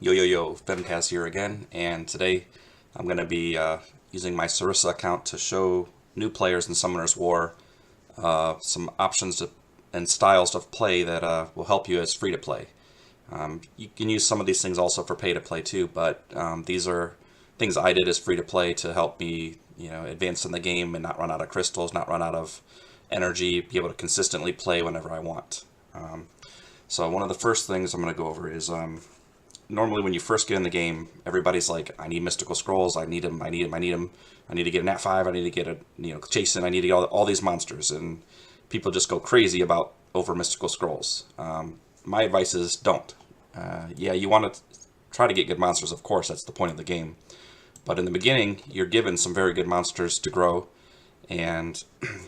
Yo, Vemtaz here again, and today I'm going to be using my Cyressa account to show new players in Summoner's War some and styles of play that will help you as free-to-play. You can use some of these things also for pay-to-play too, but these are things I did as free-to-play to help me, advance in the game and not run out of crystals, not run out of energy, be able to consistently play whenever I want. So one of the first things I'm going to go over is normally when you first get in the game, everybody's like, I need mystical scrolls, I need them, I need them, I need them, I need to get a Nat 5, I need to get a, Jason, I need to get all these monsters, and people just go crazy about over mystical scrolls. My advice is don't. Yeah, you want to try to get good monsters, of course, that's the point of the game. But in the beginning, you're given some very good monsters to grow, and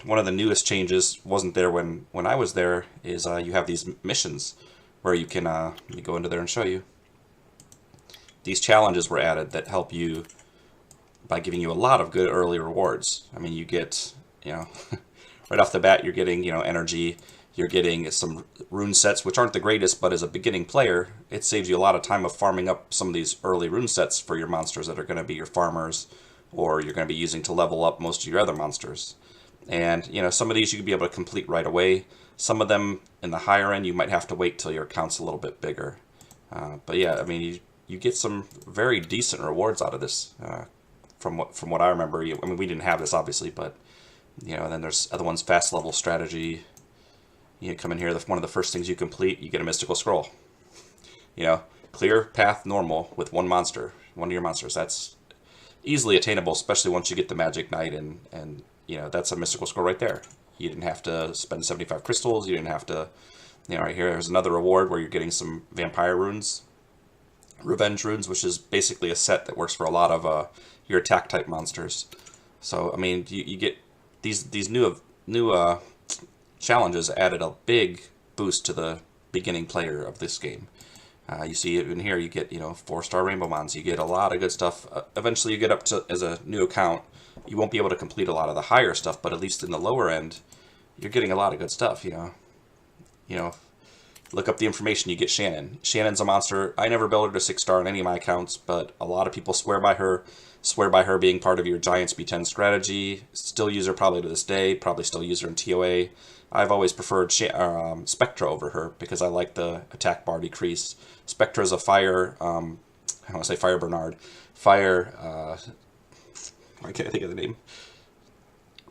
one of the newest changes, wasn't there when I was there, is you have these missions where you can, let me go into there and show you. These challenges were added that help you by giving you a lot of good early rewards. I mean, you get, right off the bat, you're getting, energy, you're getting some rune sets, which aren't the greatest, but as a beginning player, it saves you a lot of time of farming up some of these early rune sets for your monsters that are going to be your farmers, or you're going to be using to level up most of your other monsters. And, some of these you could be able to complete right away. Some of them in the higher end, you might have to wait till your account's a little bit bigger. But yeah, I mean, you get some very decent rewards out of this, from what I remember. I mean, we didn't have this obviously, but and then there's other ones, fast level strategy. You come in here, one of the first things you complete, you get a mystical scroll. Clear path normal with one of your monsters. That's easily attainable, especially once you get the Magic Knight, and that's a mystical scroll right there. You didn't have to spend 75 crystals. You didn't have to, right here. There's another reward where you're getting some vampire runes. Revenge runes, which is basically a set that works for a lot of your attack type monsters. So I mean, you get these new challenges added a big boost to the beginning player of this game. You see it in here. You get 4-star rainbow mons. You get a lot of good stuff. Eventually, you get up to, as a new account, you won't be able to complete a lot of the higher stuff, but at least in the lower end, you're getting a lot of good stuff. Look up the information, you get Shannon. Shannon's a monster. I never built her to 6-star in any of my accounts, but a lot of people swear by her being part of your Giants B10 strategy. Still use her probably to this day, probably still use her in TOA. I've always preferred Spectra over her because I like the attack bar decrease. Spectra's a fire, I don't want to say Fire Bernard. I can't think of the name.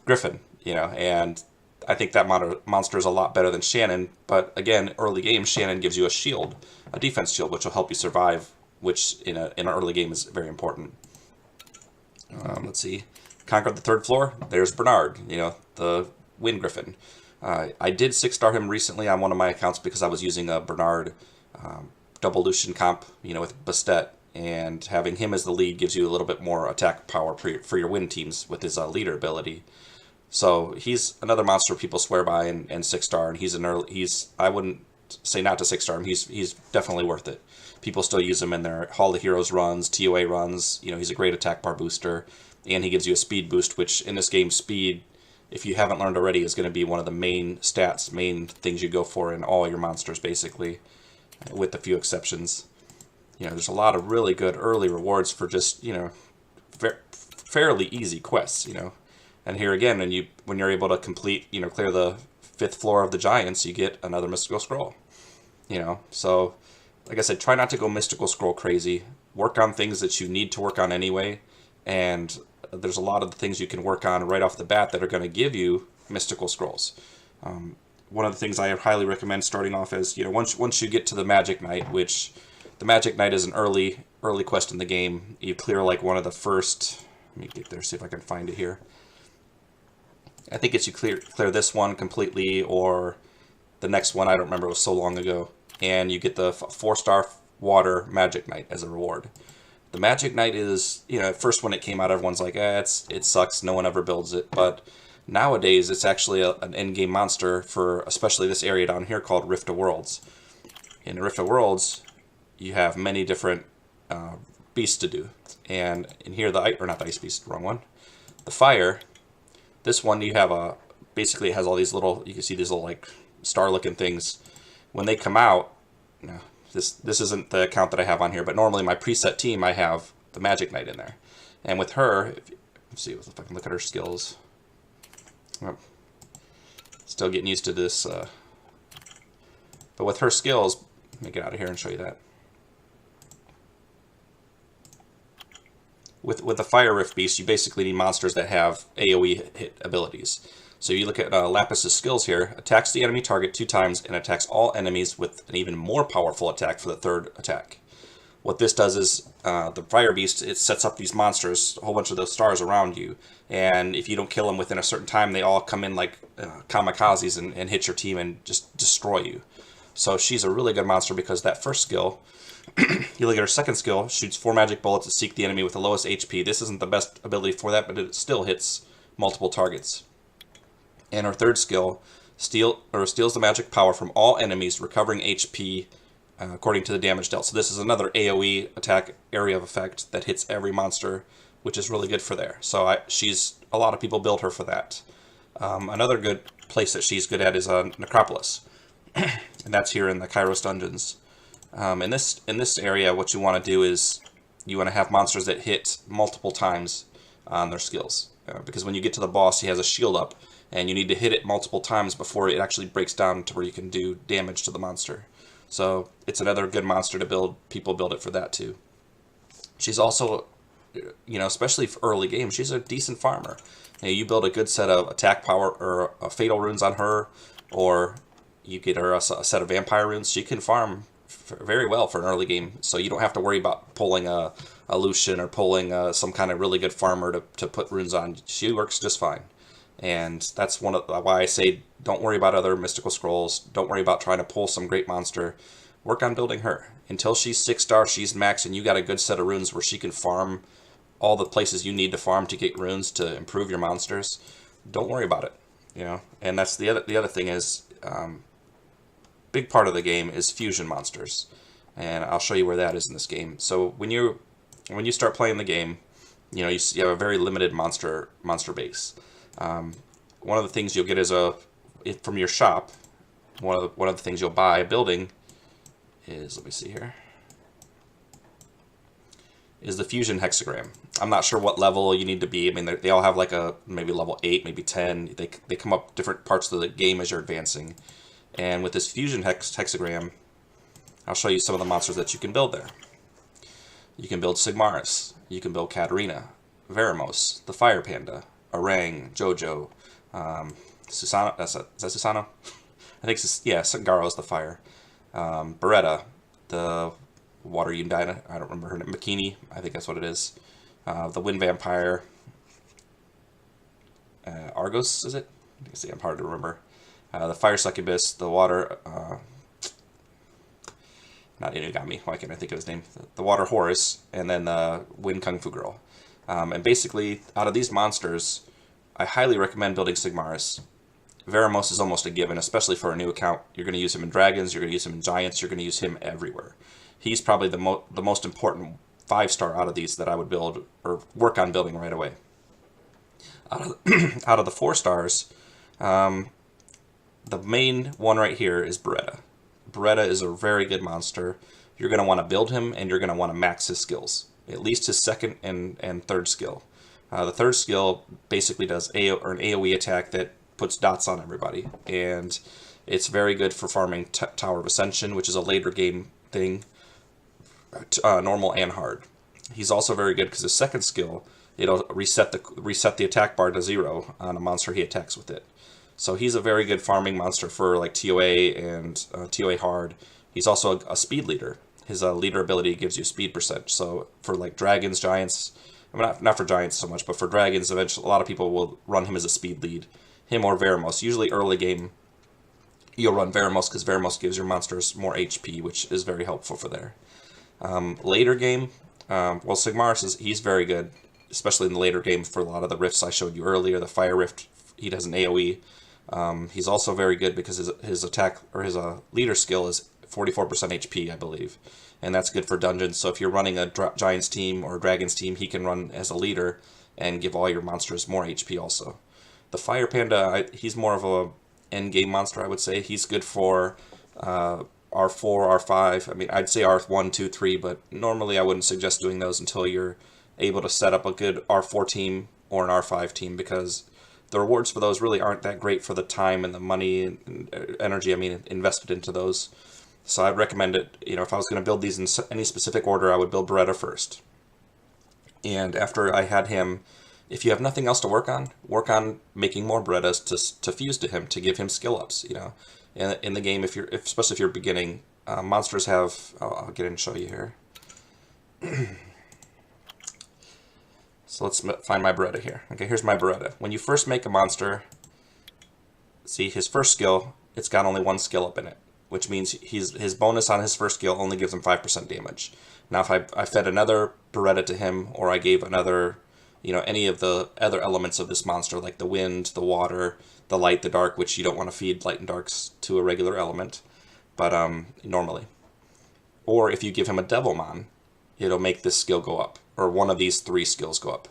Griffin, and I think that monster is a lot better than Shannon, but again, early game, Shannon gives you a shield, a defense shield, which will help you survive, which in an early game is very important. Let's see. Conquered the 3rd floor. There's Bernard, the Wind Griffin. I did 6-star him recently on one of my accounts because I was using a Bernard double Lucian comp, with Bastet, and having him as the lead gives you a little bit more attack power for your wind teams with his leader ability. So he's another monster people swear by and 6-star, and I wouldn't say not to 6-star him. He's definitely worth it. People still use him in their Hall of Heroes runs, TOA runs. He's a great attack bar booster, and he gives you a speed boost, which in this game, speed, if you haven't learned already, is going to be one of the main stats, main things you go for in all your monsters, basically, with a few exceptions. There's a lot of really good early rewards for just, fairly easy quests, And here again, when you're able to complete, clear the 5th floor of the Giants, you get another mystical scroll. So like I said, try not to go mystical scroll crazy. Work on things that you need to work on anyway, and there's a lot of the things you can work on right off the bat that are going to give you mystical scrolls. One of the things I highly recommend starting off is, once you get to the Magic Knight, which the Magic Knight is an early quest in the game. You clear like one of the first. Let me get there, see if I can find it here. I think it's you clear this one completely, or the next one, I don't remember, it was so long ago. And you get the 4-star water Magic Knight as a reward. The Magic Knight is, at first when it came out, everyone's like, it sucks, no one ever builds it. But nowadays, it's actually an in-game monster for especially this area down here called Rift of Worlds. In Rift of Worlds, you have many different beasts to do. And in here, not the ice beast, wrong one. The fire. This one, you have basically it has all these little, you can see these little like star looking things. When they come out, This isn't the account that I have on here, but normally my preset team, I have the Magic Knight in there. And with her, let's see if I can look at her skills. Oh, still getting used to this. But with her skills, let me get out of here and show you that. With the Fire Rift Beast, you basically need monsters that have AoE hit abilities. So you look at Lapis's skills here, attacks the enemy target 2 times and attacks all enemies with an even more powerful attack for the 3rd attack. What this does is, the Fire Beast, it sets up these monsters, a whole bunch of those stars around you, and if you don't kill them within a certain time, they all come in like kamikazes and hit your team and just destroy you. So she's a really good monster because that first skill, you look at her second skill, shoots 4 magic bullets to seek the enemy with the lowest HP. This isn't the best ability for that, but it still hits multiple targets. And her third skill, steals the magic power from all enemies, recovering HP according to the damage dealt. So this is another AoE attack area of effect that hits every monster, which is really good for there. So a lot of people build her for that. Another good place that she's good at is Necropolis, and that's here in the Kairos dungeons. In this area, what you want to do is you want to have monsters that hit multiple times on their skills, because when you get to the boss, he has a shield up, and you need to hit it multiple times before it actually breaks down to where you can do damage to the monster. So it's another good monster to build. People build it for that too. She's also, especially for early game, she's a decent farmer. You build a good set of attack power or fatal runes on her, or you get her a set of vampire runes. She can farm very well for an early game, so you don't have to worry about pulling a Lucian or pulling some kind of really good farmer to put runes on. She works just fine. And that's why I say don't worry about other mystical scrolls. Don't worry about trying to pull some great monster. Work on building her. Until she's 6-star, she's max, and you got a good set of runes where she can farm all the places you need to farm to get runes to improve your monsters. Don't worry about it. And that's the other thing is, big part of the game is fusion monsters. And I'll show you where that is in this game. So when you start playing the game, you have a very limited monster base. One of the things you'll get is from your shop. One of the things you'll buy building is, let me see here, is the fusion hexagram. I'm not sure what level you need to be. I mean, they all have like maybe level 8, maybe 10. They come up different parts of the game as you're advancing. And with this fusion hexagram, I'll show you some of the monsters that you can build there. You can build Sigmaris. You can build Katarina, Veramos, the Fire Panda, Orang, Jojo, Susano. Is that Susano? I think Sangaro is the fire. Beretta, the water Yundina. I don't remember her name. Makini, I think that's what it is. The Wind Vampire. Argos, is it? See, I'm hard to remember. The Fire Succubus, the Water. Not Inugami. Why can't I think of his name? The Water Horus, and then the Wind Kung Fu Girl. And basically, out of these monsters, I highly recommend building Sigmaris. Veramos is almost a given, especially for a new account. You're going to use him in Dragons, you're going to use him in Giants, you're going to use him everywhere. He's probably the most important 5-star out of these that I would build or work on building right away. Out of the 4 stars, the main one right here is Beretta. Beretta is a very good monster. You're going to want to build him, and you're going to want to max his skills. At least his second and third skill. The third skill basically does an AoE attack that puts dots on everybody, and it's very good for farming Tower of Ascension, which is a later game thing, normal and hard. He's also very good because his second skill, it'll reset the attack bar to 0 on a monster he attacks with it. So he's a very good farming monster for like TOA and TOA hard. He's also a speed leader. His leader ability gives you speed %. So for like Dragons, Giants, I mean, not for Giants so much, but for Dragons, eventually a lot of people will run him as a speed lead. Him or Veramos. Usually early game, you'll run Veramos because Veramos gives your monsters more HP, which is very helpful for there. Later game, Sigmaris he's very good, especially in the later game for a lot of the rifts I showed you earlier. The Fire Rift, he does an AoE. He's also very good because his attack or his leader skill is 44% HP, I believe, and that's good for dungeons. So if you're running a Giants team or a Dragons team, he can run as a leader and give all your monsters more HP also. The Fire Panda, he's more of a end game monster, I would say. He's good for R4, R5. I mean, I'd say R1, 2, 3, but normally I wouldn't suggest doing those until you're able to set up a good R4 team or an R5 team, because the rewards for those really aren't that great for the time and the money and energy, I mean, invested into those. So I'd recommend it, you know, if I was going to build these in any specific order, I would build Beretta first. And after I had him, if you have nothing else to work on making more Berettas to fuse to him, to give him skill ups, you know. In the game, especially if you're beginning, monsters have, I'll get in and show you here. So let's find my Beretta here. Okay, here's my Beretta. When you first make a monster, see his first skill, it's got only one skill up in it, which means his bonus on his first skill only gives him 5% damage. Now if I fed another Beretta to him, or I gave another, you know, any of the other elements of this monster, like the wind, the water, the light, the dark, which you don't want to feed light and darks to a regular element, but normally. Or if you give him a Devilmon, it'll make this skill go up, or one of these 3 skills go up.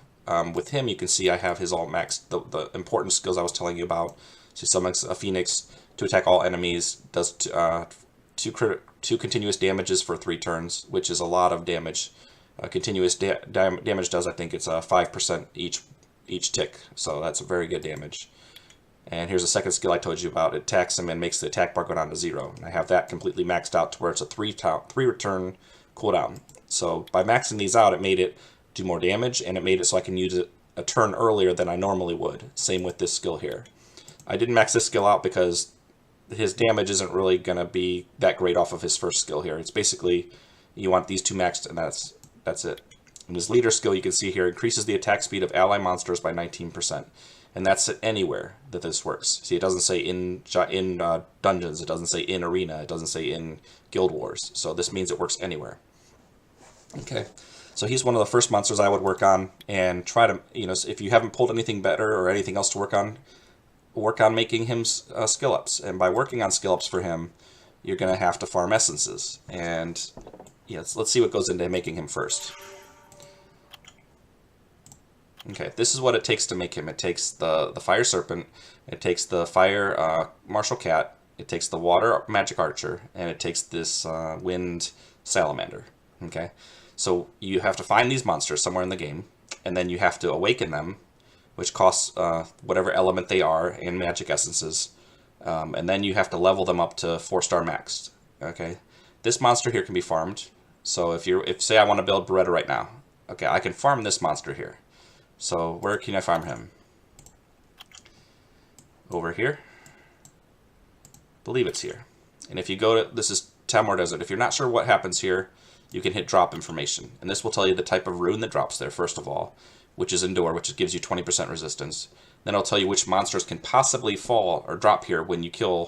With him, you can see I have his all maxed, the important skills I was telling you about. So summons a Phoenix to attack all enemies, does 2 continuous damages for 3 turns, which is a lot of damage. Continuous damage does, I think it's 5% each tick, so that's a very good damage. And here's a second skill I told you about. It attacks him and makes the attack bar go down to 0. And I have that completely maxed out to where it's a 3 return cooldown. So by maxing these out, it made it do more damage, and it made it so I can use it a turn earlier than I normally would. Same with this skill here. I didn't max this skill out because his damage isn't really going to be that great off of his first skill here. It's basically, you want these 2 maxed, and that's it. And his leader skill, you can see here, increases the attack speed of ally monsters by 19%. And that's anywhere that this works. See, it doesn't say in dungeons, it doesn't say in arena, it doesn't say in guild wars. So this means it works anywhere. Okay, so he's one of the first monsters I would work on, and try to, you know, if you haven't pulled anything better or anything else to work on making him skill ups. And by working on skill ups for him, you're going to have to farm essences. And yes, let's see what goes into making him first. Okay, this is what it takes to make him. It takes the Fire Serpent, it takes the Fire Martial Cat, it takes the Water Magic Archer, and it takes this Wind Salamander. Okay, so you have to find these monsters somewhere in the game, and then you have to awaken them, which costs whatever element they are in magic essences, and then you have to level them up to 4-star maxed. Okay, this monster here can be farmed. So if say I want to build Beretta right now, okay, I can farm this monster here. So where can I farm him? Over here. I believe it's here. And if you go to, this is Tamor Desert. If you're not sure what happens here, you can hit drop information. And this will tell you the type of rune that drops there, first of all, which is Endure, which gives you 20% resistance. Then it'll tell you which monsters can possibly fall or drop here when you clear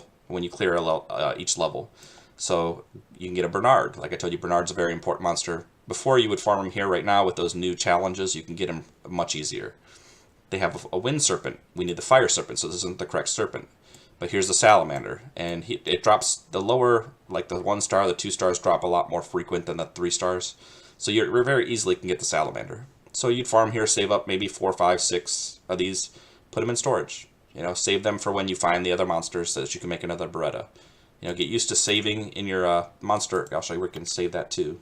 each level. So you can get a Bernard. Like I told you, Bernard's a very important monster. Before you would farm him here right now with those new challenges, you can get him much easier. They have a Wind Serpent. We need the Fire Serpent, so this isn't the correct Serpent. But here's the Salamander, and it drops the lower, like the 1-star, the 2 stars drop a lot more frequent than the 3 stars. So you very easily can get the Salamander. So you'd farm here, save up maybe 4, 5, 6 of these, put them in storage. You know, save them for when you find the other monsters so that you can make another Beretta. You know, get used to saving in your monster. I'll show you where you can save that too.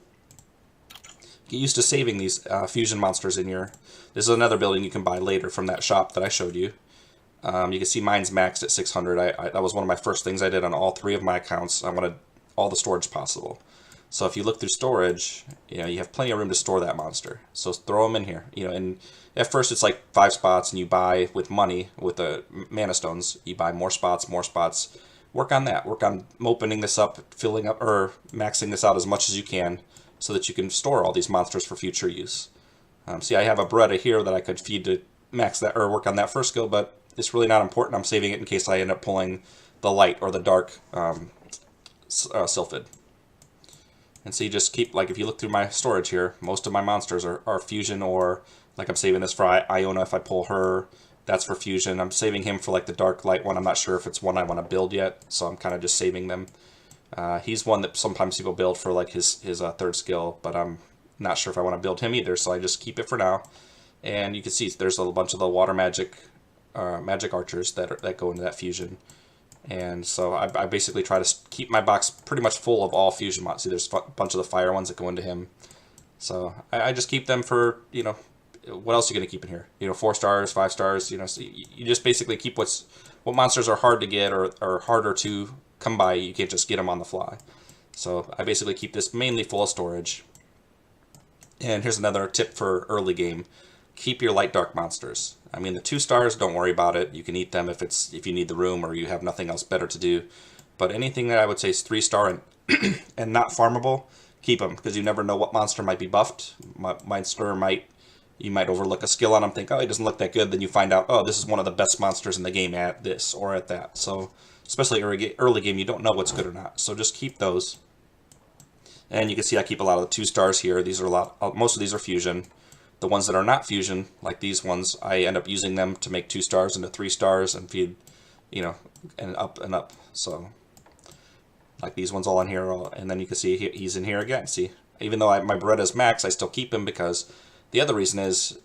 Get used to saving these fusion monsters in your... This is another building you can buy later from that shop that I showed you. You can see mine's maxed at 600. That was one of my first things I did on all 3 of my accounts. I wanted all the storage possible. So if you look through storage, you know, you have plenty of room to store that monster. So throw them in here. You know, and at first it's like 5 spots, and you buy with money, with the mana stones, you buy more spots, more spots. Work on that. Work on opening this up, filling up, or maxing this out as much as you can, so that you can store all these monsters for future use. See, I have a Beretta here that I could feed to max that, or work on that first skill, but it's really not important. I'm saving it in case I end up pulling the light or the dark Sylphid. And so you just keep, like if you look through my storage here, most of my monsters are fusion, or like I'm saving this for Iona if I pull her. That's for fusion. I'm saving him for like the dark light one. I'm not sure if it's one I want to build yet, so I'm kind of just saving them. He's one that sometimes people build for like his 3rd skill, but I'm not sure if I want to build him either, so I just keep it for now. And you can see there's a bunch of the water magic archers that go into that fusion. And so I basically try to keep my box pretty much full of all fusion mods. See, there's a bunch of the fire ones that go into him. So I just keep them for, you know, what else are you going to keep in here? You know, 4 stars, 5 stars, you know, so you just basically keep what monsters are hard to get or harder to come by. You can't just get them on the fly. So I basically keep this mainly full of storage. And here's another tip for early game. Keep your light dark monsters. I mean, the 2 stars, don't worry about it. You can eat them if you need the room or you have nothing else better to do. But anything that I would say is 3 star and and not farmable, keep them, because you never know what monster might be buffed. You might overlook a skill on him, think, oh, he doesn't look that good. Then you find out, oh, this is one of the best monsters in the game at this or at that. So especially early game, you don't know what's good or not. So just keep those. And you can see I keep a lot of the 2 stars here. These are most of these are fusion. The ones that are not fusion, like these ones, I end up using them to make 2 stars into 3 stars and feed, you know, and up and up. So like these ones all in here, and then you can see he's in here again. See, even though my Beretta's max, I still keep him because the other reason is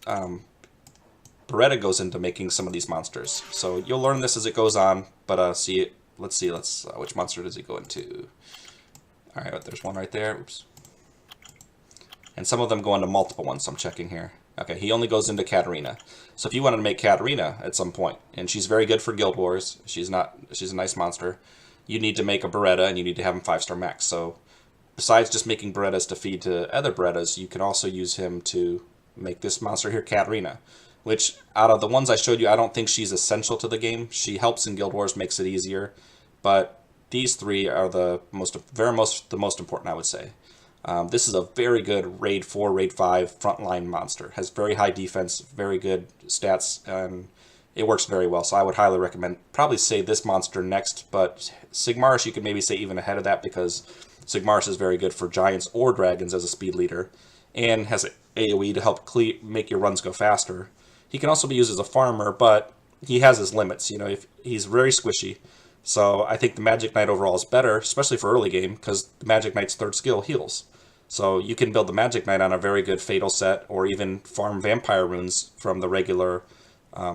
Beretta goes into making some of these monsters. So you'll learn this as it goes on. But let's see, which monster does he go into? All right, there's one right there. Oops. And some of them go into multiple ones, so I'm checking here. Okay, he only goes into Katarina. So if you wanted to make Katarina at some point, and she's very good for Guild Wars, she's a nice monster, you need to make a Beretta, and you need to have him 5-star max. So besides just making Berettas to feed to other Berettas, you can also use him to make this monster here, Katarina, which out of the ones I showed you, I don't think she's essential to the game. She helps in Guild Wars, makes it easier, but these 3 are the most important, I would say. This is a very good Raid 4, Raid 5 frontline monster. Has very high defense, very good stats, and it works very well. So I would highly recommend, probably say this monster next, but Sigmaris you could maybe say even ahead of that, because Sigmaris is very good for giants or dragons as a speed leader, and has AoE to help make your runs go faster. He can also be used as a farmer, but he has his limits. You know, if he's very squishy. So I think the Magic Knight overall is better, especially for early game, because the Magic Knight's 3rd skill heals. So you can build the Magic Knight on a very good Fatal set, or even farm Vampire runes from the regular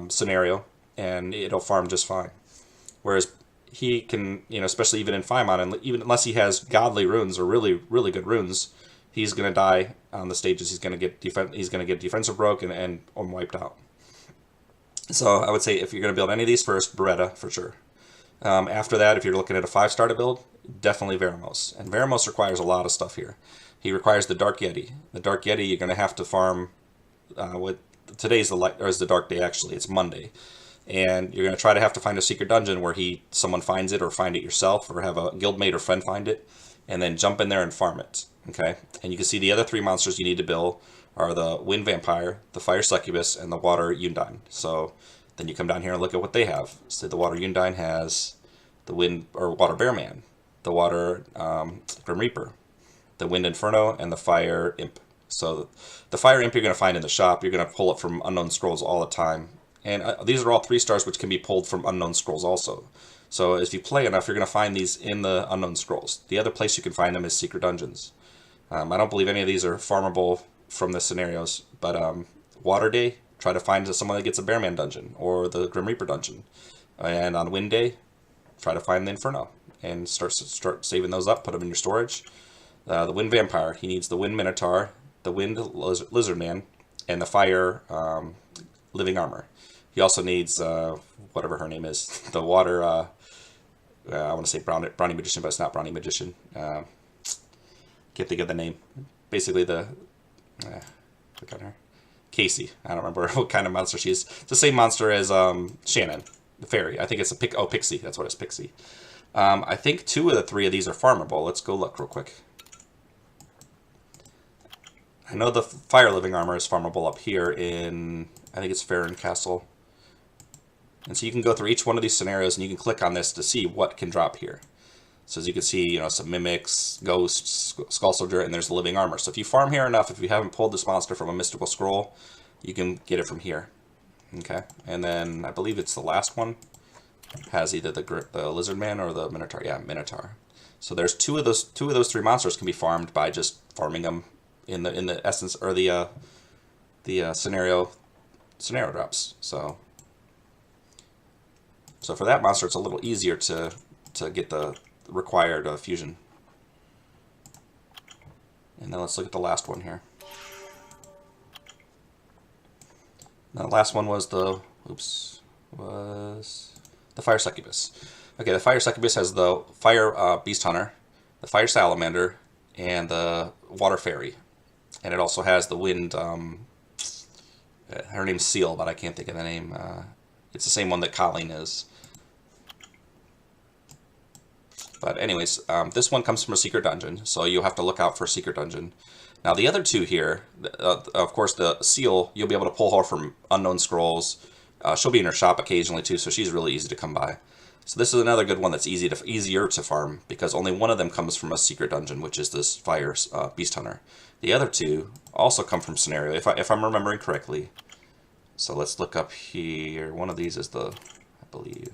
scenario, and it'll farm just fine. Whereas he can, you know, especially even in Faimon, and even unless he has godly runes or really, really good runes, he's going to die on the stages. He's going to get defensive broke and wiped out. So I would say if you're going to build any of these first, Beretta for sure. After that, if you're looking at a 5-star to build, definitely Veramos. And Veramos requires a lot of stuff here. He requires the Dark Yeti. The Dark Yeti you're going to have to farm today's the Dark Day actually. It's Monday. And you're going to have to find a secret dungeon where someone finds it, or find it yourself, or have a guildmate or friend find it, and then jump in there and farm it. Okay? And you can see the other 3 monsters you need to build are the Wind Vampire, the Fire Succubus, and the Water Undine. So then you come down here and look at what they have. So the Water Undine has the Wind or Water Bearman, the Water Grim Reaper, the Wind Inferno, and the Fire Imp. So the Fire Imp you're going to find in the shop. You're going to pull it from Unknown Scrolls all the time. And these are all 3 stars, which can be pulled from Unknown Scrolls also. So if you play enough, you're going to find these in the Unknown Scrolls. The other place you can find them is Secret Dungeons. I don't believe any of these are farmable from the scenarios, but Water Day, try to find someone that gets a Bearman dungeon, or the Grim Reaper dungeon. And on Wind Day, try to find the Inferno, and start saving those up, put them in your storage. The Wind Vampire, he needs the Wind Minotaur, the Wind Lizard Man, and the Fire Living Armor. He also needs, whatever her name is, the Water, I want to say Brawny Magician, but it's not Brawny Magician. Can't think of the name. Basically click on her. Casey. I don't remember what kind of monster she is. It's the same monster as Shannon, the fairy. I think it's Pixie. That's what it's, Pixie. I think 2 of the 3 of these are farmable. Let's go look real quick. I know the Fire Living Armor is farmable up here in, I think it's Farron Castle. And so you can go through each one of these scenarios and you can click on this to see what can drop here. So as you can see, you know, some Mimics, Ghosts, Skull Soldier, and there's the Living Armor. So if you farm here enough, if you haven't pulled this monster from a mystical scroll, you can get it from here. Okay, and then I believe it's the last one. Has either the Lizard Man or the Minotaur. Yeah, Minotaur. So there's 2 of those 3 monsters can be farmed by just farming them in the essence, or the scenario drops. So So for that monster, it's a little easier to get the required fusion. And then let's look at the last one here. Now, the last one was the Fire Succubus. Okay, the Fire Succubus has the Fire Beast Hunter, the Fire Salamander, and the Water Fairy. And it also has the Wind, her name's Seal, but I can't think of the name. It's the same one that Colleen is. But anyways, this one comes from a secret dungeon, so you'll have to look out for a secret dungeon. Now the other two here, of course the Seal, you'll be able to pull her from unknown scrolls. She'll be in her shop occasionally too, so she's really easy to come by. So this is another good one that's easier to farm, because only one of them comes from a secret dungeon, which is this Fire Beast Hunter. The other two also come from scenario, if I'm remembering correctly. So let's look up here. One of these is the, I believe.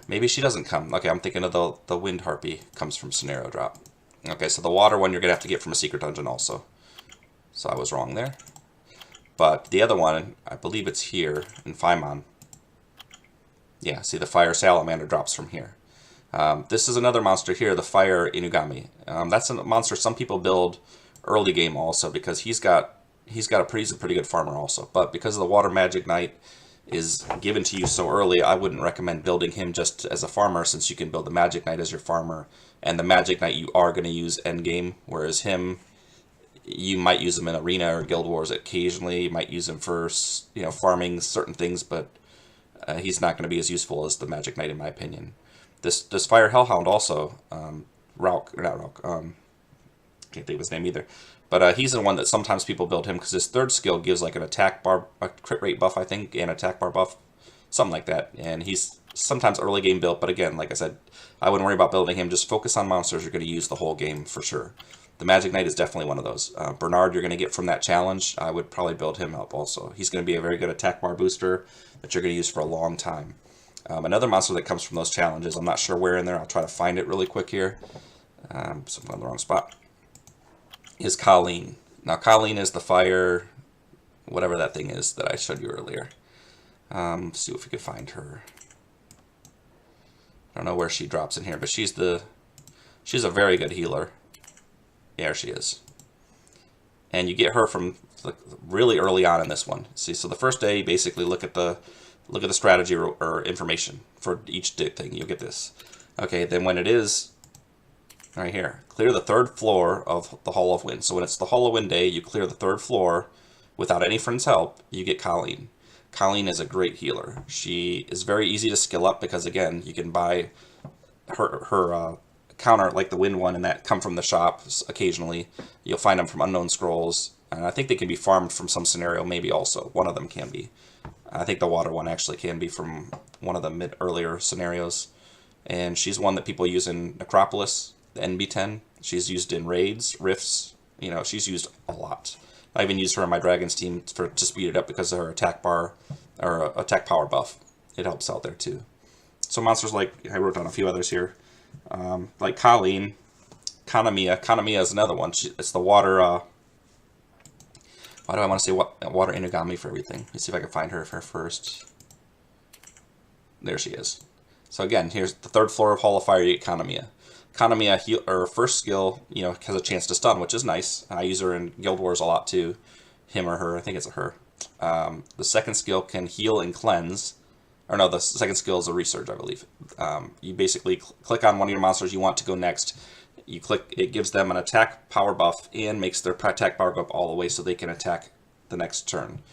Maybe she doesn't come. Okay, I'm thinking of the Wind Harpy comes from scenario drop. Okay, so the water one you're going to have to get from a secret dungeon also. So I was wrong there. But the other one, I believe it's here in Faimon. Yeah, see the Fire Salamander drops from here. This is another monster here, the Fire Inugami. That's a monster some people build early game also, because he's a pretty good farmer also. But because of the Water Magic Knight is given to you so early, I wouldn't recommend building him just as a farmer, since you can build the Magic Knight as your farmer, and the Magic Knight you are going to use endgame, whereas him, you might use him in Arena or Guild Wars occasionally. You might use him for, farming certain things, but he's not going to be as useful as the Magic Knight in my opinion. This Fire Hellhound also, can't think of his name either. But he's the one that sometimes people build him because his third skill gives like an attack bar, a crit rate buff, I think, and attack bar buff, something like that. And he's sometimes early game built, but again, like I said, I wouldn't worry about building him. Just focus on monsters you're going to use the whole game for sure. The Magic Knight is definitely one of those. Bernard, you're going to get from that challenge. I would probably build him up also. He's going to be a very good attack bar booster that you're going to use for a long time. Another monster that comes from those challenges, I'm not sure where in there, I'll try to find it really quick here. So I'm on the wrong spot. Is Colleen. Now Colleen is the fire, whatever that thing is that I showed you earlier. Let's see if we can find her. I don't know where she drops in here, but she's a very good healer. Yeah, there she is. And you get her from really early on in this one. See, so the first day, you basically look at the strategy or information for each thing. You'll get this. Okay, then when it is right here, clear the third floor of the Hall of Wind. So when it's the Hall of Wind day, you clear the third floor without any friend's help. You get Colleen. Colleen is a great healer. She is very easy to skill up because again, you can buy her counter like the wind one and that come from the shop occasionally. You'll find them from unknown scrolls, and I think they can be farmed from some scenario maybe also. One of them can be. I think the water one actually can be from one of the earlier scenarios. And she's one that people use in Necropolis, the NB10. She's used in raids, rifts, she's used a lot. I even used her on my Dragons team to speed it up because of her attack bar, or attack power buff. It helps out there too. So monsters like, I wrote down a few others here, like Colleen, Kanamiya. Kanamiya is another one. It's the water, why do I want to say water Inugami for everything? Let me see if I can find her first. There she is. So again, here's the third floor of Hall of Fire, you get Kanamiya. Kanamiya, her first skill, has a chance to stun, which is nice. I use her in Guild Wars a lot too. Him or her, I think it's a her. The second skill can heal and cleanse. Or no, the second skill is a resurge, I believe. You basically click on one of your monsters you want to go next. You click, it gives them an attack power buff and makes their attack power go up all the way so they can attack the next turn.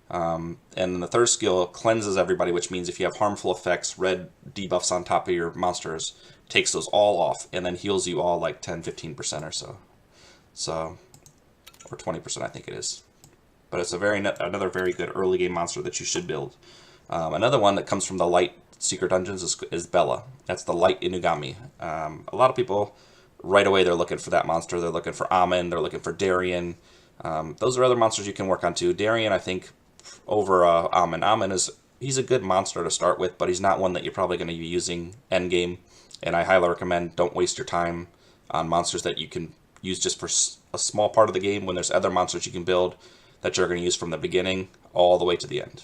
And then the third skill cleanses everybody, which means if you have harmful effects, red debuffs on top of your monsters, takes those all off and then heals you all like 10-15% or so. Or 20% I think it is. But it's another very good early game monster that you should build. Another one that comes from the light secret dungeons is Bella. That's the light Inugami. A lot of people right away they're looking for that monster. They're looking for Ammon. They're looking for Darien. Those are other monsters you can work on too. Darien, I think, over Ammon. Ammon he's a good monster to start with, but he's not one that you're probably going to be using end game. And I highly recommend don't waste your time on monsters that you can use just for a small part of the game when there's other monsters you can build that you're going to use from the beginning all the way to the end.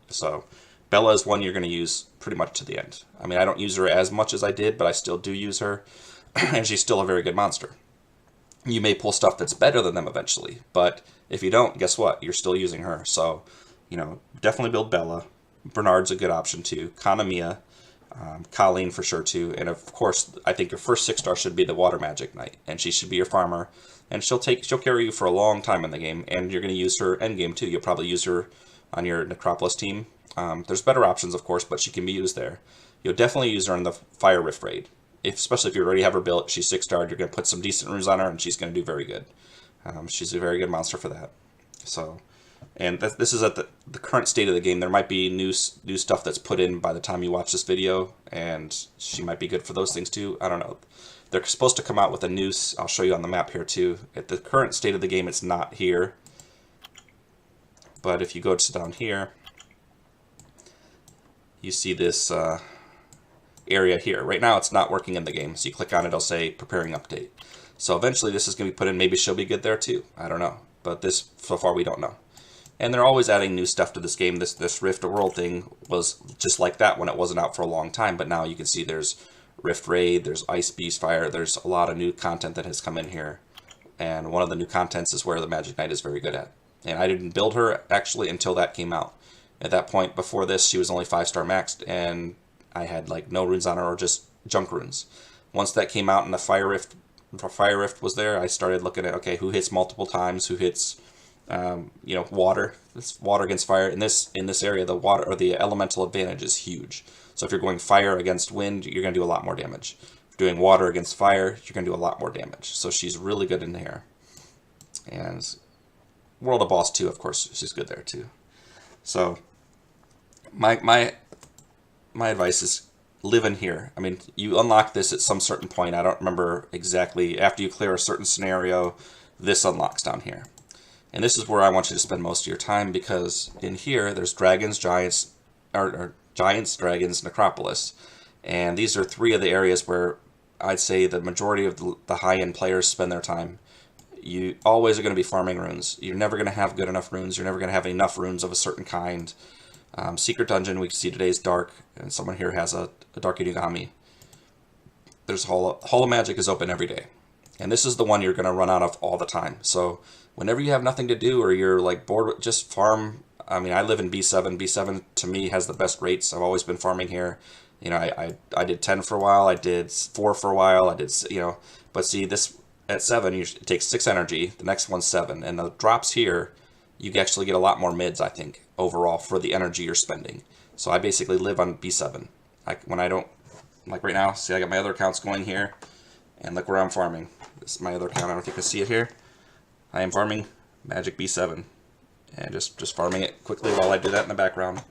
So Bella is one you're going to use pretty much to the end. I mean, I don't use her as much as I did, but I still do use her, and she's still a very good monster. You may pull stuff that's better than them eventually, but if you don't, guess what? You're still using her. So, you know, definitely build Bella. Bernard's a good option too. Kanamiya, Colleen for sure too, and of course, I think your first 6-star should be the Water Magic Knight, and she should be your farmer, and she'll carry you for a long time in the game, and you're going to use her end game too. You'll probably use her on your Necropolis team. There's better options, of course, but she can be used there. You'll definitely use her in the Fire Rift raid. Especially if you already have her built, she's 6-starred, you're going to put some decent runes on her, and she's going to do very good. She's a very good monster for that. So, and this is at the current state of the game. There might be new stuff that's put in by the time you watch this video, and she might be good for those things too. I don't know. They're supposed to come out with a noose. I'll show you on the map here too. At the current state of the game, it's not here. But if you go to down here, you see this area here. Right now it's not working in the game, so you click on it, it'll say preparing update. So eventually this is going to be put in. Maybe she'll be good there too. I don't know. But this, so far, we don't know. And they're always adding new stuff to this game. This Rift World thing was just like that when it wasn't out for a long time, but now you can see there's Rift Raid, there's Ice Beast Fire, there's a lot of new content that has come in here. And one of the new contents is where the Magic Knight is very good at. And I didn't build her actually until that came out. At that point, before this, she was only 5-star maxed, and I had like no runes on her or just junk runes. Once that came out and the Fire Rift was there, I started looking at, okay, who hits multiple times, who hits, you know, water. It's water against fire. In this area, the water or the elemental advantage is huge. So if you're going fire against wind, you're going to do a lot more damage. If you're doing water against fire, you're going to do a lot more damage. So she's really good in here. And World of Boss too, of course, she's good there too. So my advice is live in here. I mean, you unlock this at some certain point. I don't remember exactly. After you clear a certain scenario, this unlocks down here. And this is where I want you to spend most of your time, because in here there's dragons, giants, or giants, dragons, necropolis. And these are 3 of the areas where I'd say the majority of the high-end players spend their time. You always are going to be farming runes. You're never going to have good enough runes. You're never going to have enough runes of a certain kind. Secret Dungeon, we can see today is dark, and someone here has a Dark Inugami. There's Hall of Magic is open every day. And this is the one you're going to run out of all the time. So whenever you have nothing to do or you're like bored, just farm. I mean, I live in B7. B7 to me has the best rates. I've always been farming here. You know, I did 10 for a while. I did 4 for a while. I did, you know, but see this at 7, it takes 6 energy. The next one's 7. And the drops here, you actually get a lot more mids, I think, overall for the energy you're spending. So I basically live on B7. When I don't, like right now, see I got my other accounts going here, and look where I'm farming. This is my other account. I don't know if you can see it here. I am farming Magic B7, and just farming it quickly while I do that in the background.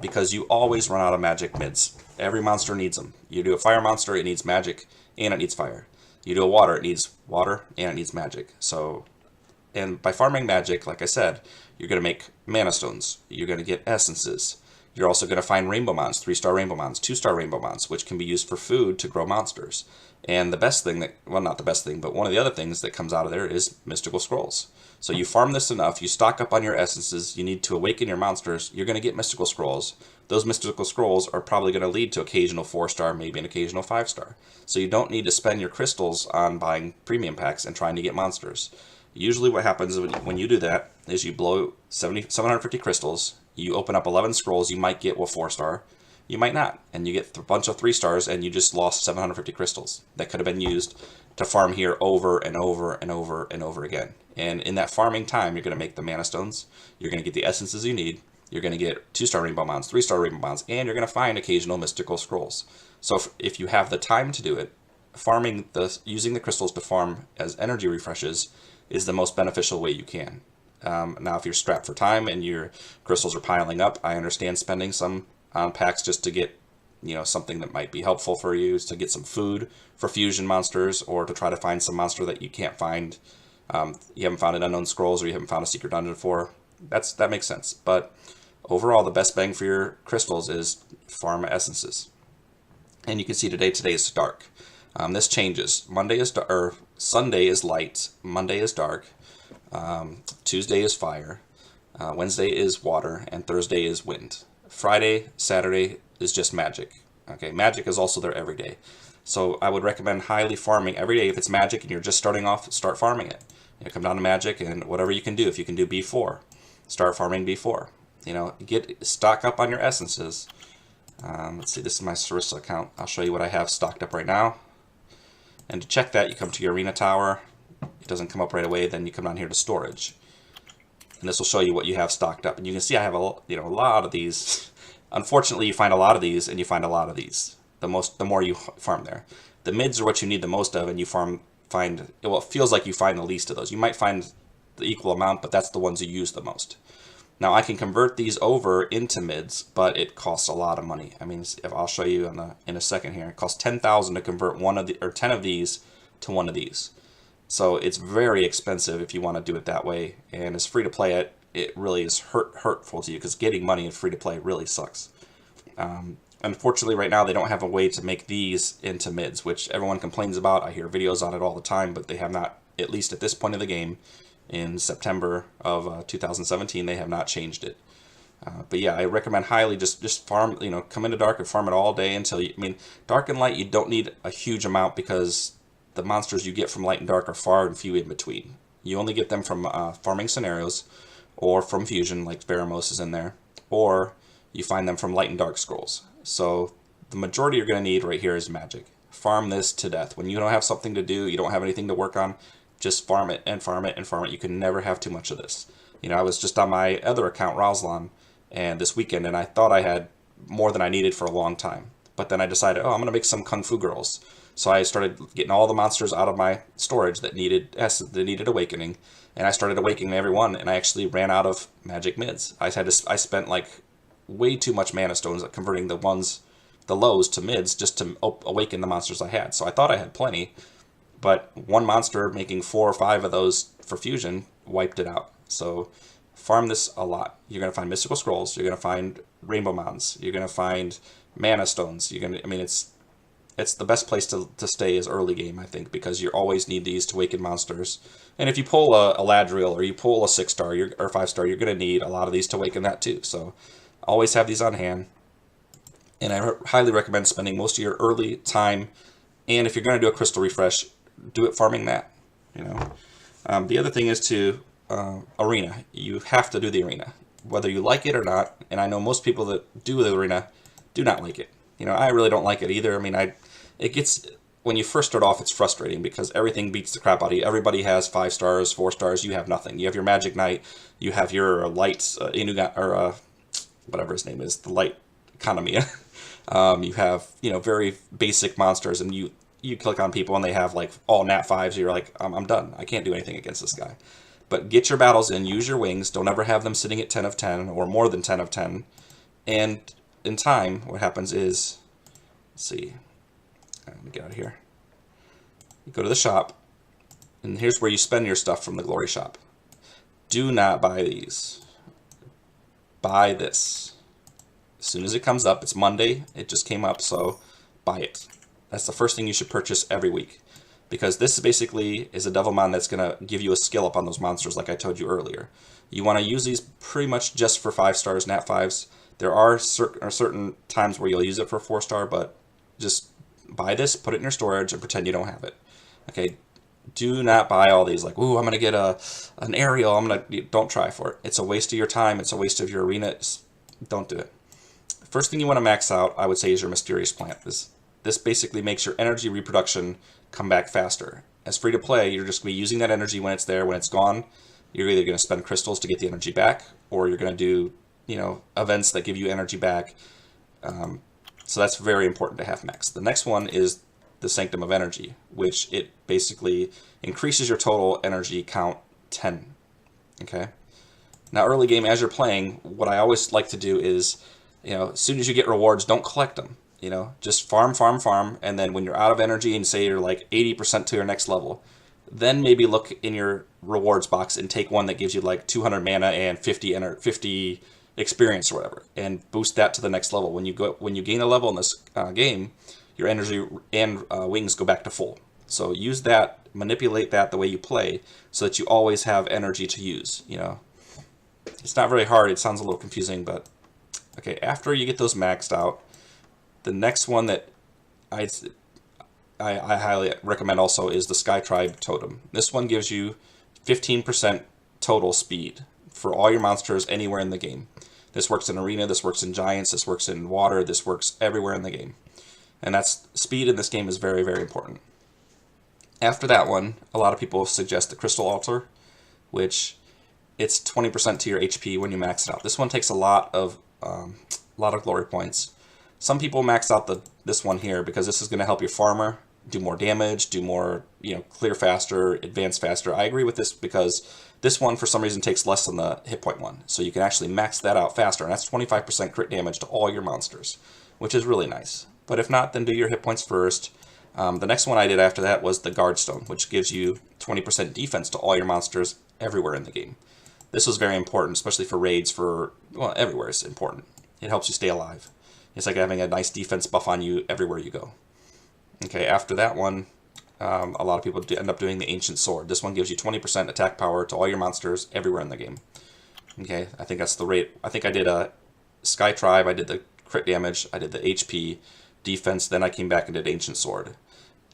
Because you always run out of magic mids. Every monster needs them. You do a fire monster, it needs magic, and it needs fire. You do a water, it needs water, and it needs magic. So, and by farming magic, like I said, you're going to make mana stones. You're going to get essences. You're also going to find rainbow mons, 3-star rainbow mons, 2-star rainbow mons, which can be used for food to grow monsters. And the best thing that, well, not the best thing, but one of the other things that comes out of there is mystical scrolls. So you farm this enough, you stock up on your essences, you need to awaken your monsters, you're going to get mystical scrolls. Those mystical scrolls are probably going to lead to occasional 4-star, maybe an occasional 5-star. So you don't need to spend your crystals on buying premium packs and trying to get monsters. Usually what happens when you do that is you blow 750 crystals, you open up 11 scrolls, you might get a 4-star, you might not, and you get a bunch of 3-stars and you just lost 750 crystals that could have been used to farm here over and over and over and over again. And in that farming time, you're going to make the mana stones, you're going to get the essences you need, you're going to get 2-star rainbow mons, 3-star rainbow mons, and you're going to find occasional mystical scrolls. So if you have the time to do it, using the crystals to farm as energy refreshes is the most beneficial way you can. Now, if you're strapped for time and your crystals are piling up, I understand spending some on packs just to get, you know, something that might be helpful for you, to get some food for fusion monsters, or to try to find some monster that you can't find, you haven't found an unknown scrolls, or you haven't found a secret dungeon for. That makes sense. But overall, the best bang for your crystals is farm essences. And you can see today is dark. This changes. Sunday is light, Monday is dark, Tuesday is fire, Wednesday is water, and Thursday is wind. Friday, Saturday is just magic. Okay, magic is also there every day. So I would recommend highly farming every day. If it's magic and you're just starting off, start farming it. You know, come down to magic and whatever you can do. If you can do B4, start farming B4. You know, stock up on your essences. Let's see, this is my Cyressa account. I'll show you what I have stocked up right now. And to check that, you come to your arena tower. It doesn't come up right away. Then you come down here to storage, and this will show you what you have stocked up. And you can see I have a lot of these. Unfortunately, you find a lot of these, and you find a lot of these. The more you farm there. The mids are what you need the most of, and you find well, it feels like you find the least of those. You might find the equal amount, but that's the ones you use the most. Now I can convert these over into mids, but it costs a lot of money. I mean, if I'll show you in a second here. It costs 10,000 to convert 10 of these to one of these. So it's very expensive if you want to do it that way, and as free to play it really is hurtful to you, because getting money in free to play really sucks. Unfortunately, right now they don't have a way to make these into mids, which everyone complains about. I hear videos on it all the time, but they have not, at least at this point of the game, in September of 2017, they have not changed it. But yeah, I recommend highly just farm, you know, come into dark and farm it all day until you, I mean, dark and light, you don't need a huge amount because the monsters you get from light and dark are far and few in between. You only get them from farming scenarios or from fusion, like Veramos is in there, or you find them from light and dark scrolls. So the majority you're going to need right here is magic. Farm this to death. When you don't have something to do, you don't have anything to work on, just farm it and farm it and farm it. You can never have too much of this. You know, I was just on my other account, Razalon, and this weekend, and I thought I had more than I needed for a long time. But then I decided, oh, I'm going to make some Kung Fu Girls. So I started getting all the monsters out of my storage that needed awakening, and I started awakening every one, and I actually ran out of magic mids. I spent like way too much mana stones at converting the lows to mids just to awaken the monsters I had. So I thought I had plenty, but one monster making 4 or 5 of those for fusion wiped it out. So farm this a lot. You're going to find mystical scrolls, you're going to find rainbow mounds, you're going to find mana stones. I mean, it's the best place to stay is early game, I think, because you always need these to awaken monsters. And if you pull a Ladriel or you pull a 6-star or 5-star, you're going to need a lot of these to awaken that too. So always have these on hand. And I highly recommend spending most of your early time, and if you're going to do a crystal refresh, do it farming that. You know, the other thing is arena. You have to do the arena, whether you like it or not. And I know most people that do the arena do not like it. You know, I really don't like it either. I mean, it gets, when you first start off, it's frustrating because everything beats the crap out of you. Everybody has 5 stars, 4 stars. You have nothing. You have your Magic Knight. You have your lights, whatever his name is, the light economy. You have, you know, very basic monsters, and you click on people and they have like all nat 5s. You're like, I'm done. I can't do anything against this guy. But get your battles in. Use your wings. Don't ever have them sitting at 10 of 10 or more than 10 of 10. And in time, what happens is, let's see, let me get out of here. You go to the shop, and here's where you spend your stuff from the glory shop. Do not buy these. Buy this. As soon as it comes up, it's Monday, it just came up, so buy it. That's the first thing you should purchase every week, because this basically is a Devilmon that's going to give you a skill up on those monsters like I told you earlier. You want to use these pretty much just for 5 stars, nat 5s. There are certain times where you'll use it for 4-star, but just buy this, put it in your storage, and pretend you don't have it. Okay, do not buy all these like, ooh, I'm going to get an aerial, don't try for it. It's a waste of your time, it's a waste of your arena. Don't do it. First thing you want to max out, I would say, is your Mysterious Plant. This basically makes your energy reproduction come back faster. As free to play, you're just going to be using that energy when it's there. When it's gone, you're either going to spend crystals to get the energy back, or you're going to do, you know, events that give you energy back. So that's very important to have max. The next one is the Sanctum of Energy, which it basically increases your total energy count 10. Okay. Now, early game, as you're playing, what I always like to do is, you know, as soon as you get rewards, don't collect them. You know, just farm, and then when you're out of energy and say you're like 80% to your next level, then maybe look in your rewards box and take one that gives you like 200 mana and 50 experience or whatever, and boost that to the next level. When you gain a level in this game, your energy and wings go back to full. So use that, manipulate that the way you play, so that you always have energy to use. You know, it's not very hard. It sounds a little confusing, but Okay, after you get those maxed out, the next one that I highly recommend also is the Sky Tribe Totem. This one gives you 15% total speed for all your monsters anywhere in the game. This works in Arena, this works in Giants, this works in Water, this works everywhere in the game. And that's speed in this game is very, very important. After that one, a lot of people suggest the Crystal Altar, which it's 20% to your HP when you max it out. This one takes a lot of glory points. Some people max out this one here because this is going to help your farmer do more damage, do more, clear faster, advance faster. I agree with this because this one for some reason takes less than the hit point one. So you can actually max that out faster, and that's 25% crit damage to all your monsters, which is really nice. But if not, then do your hit points first. The next one I did after that was the Guardstone, which gives you 20% defense to all your monsters everywhere in the game. This was very important, especially for raids, everywhere is important. It helps you stay alive. It's like having a nice defense buff on you everywhere you go. Okay, after that one, a lot of people end up doing the Ancient Sword. This one gives you 20% attack power to all your monsters everywhere in the game. Okay, I think that's the rate. I think I did a Sky Tribe, I did the crit damage, I did the HP, defense, then I came back and did Ancient Sword.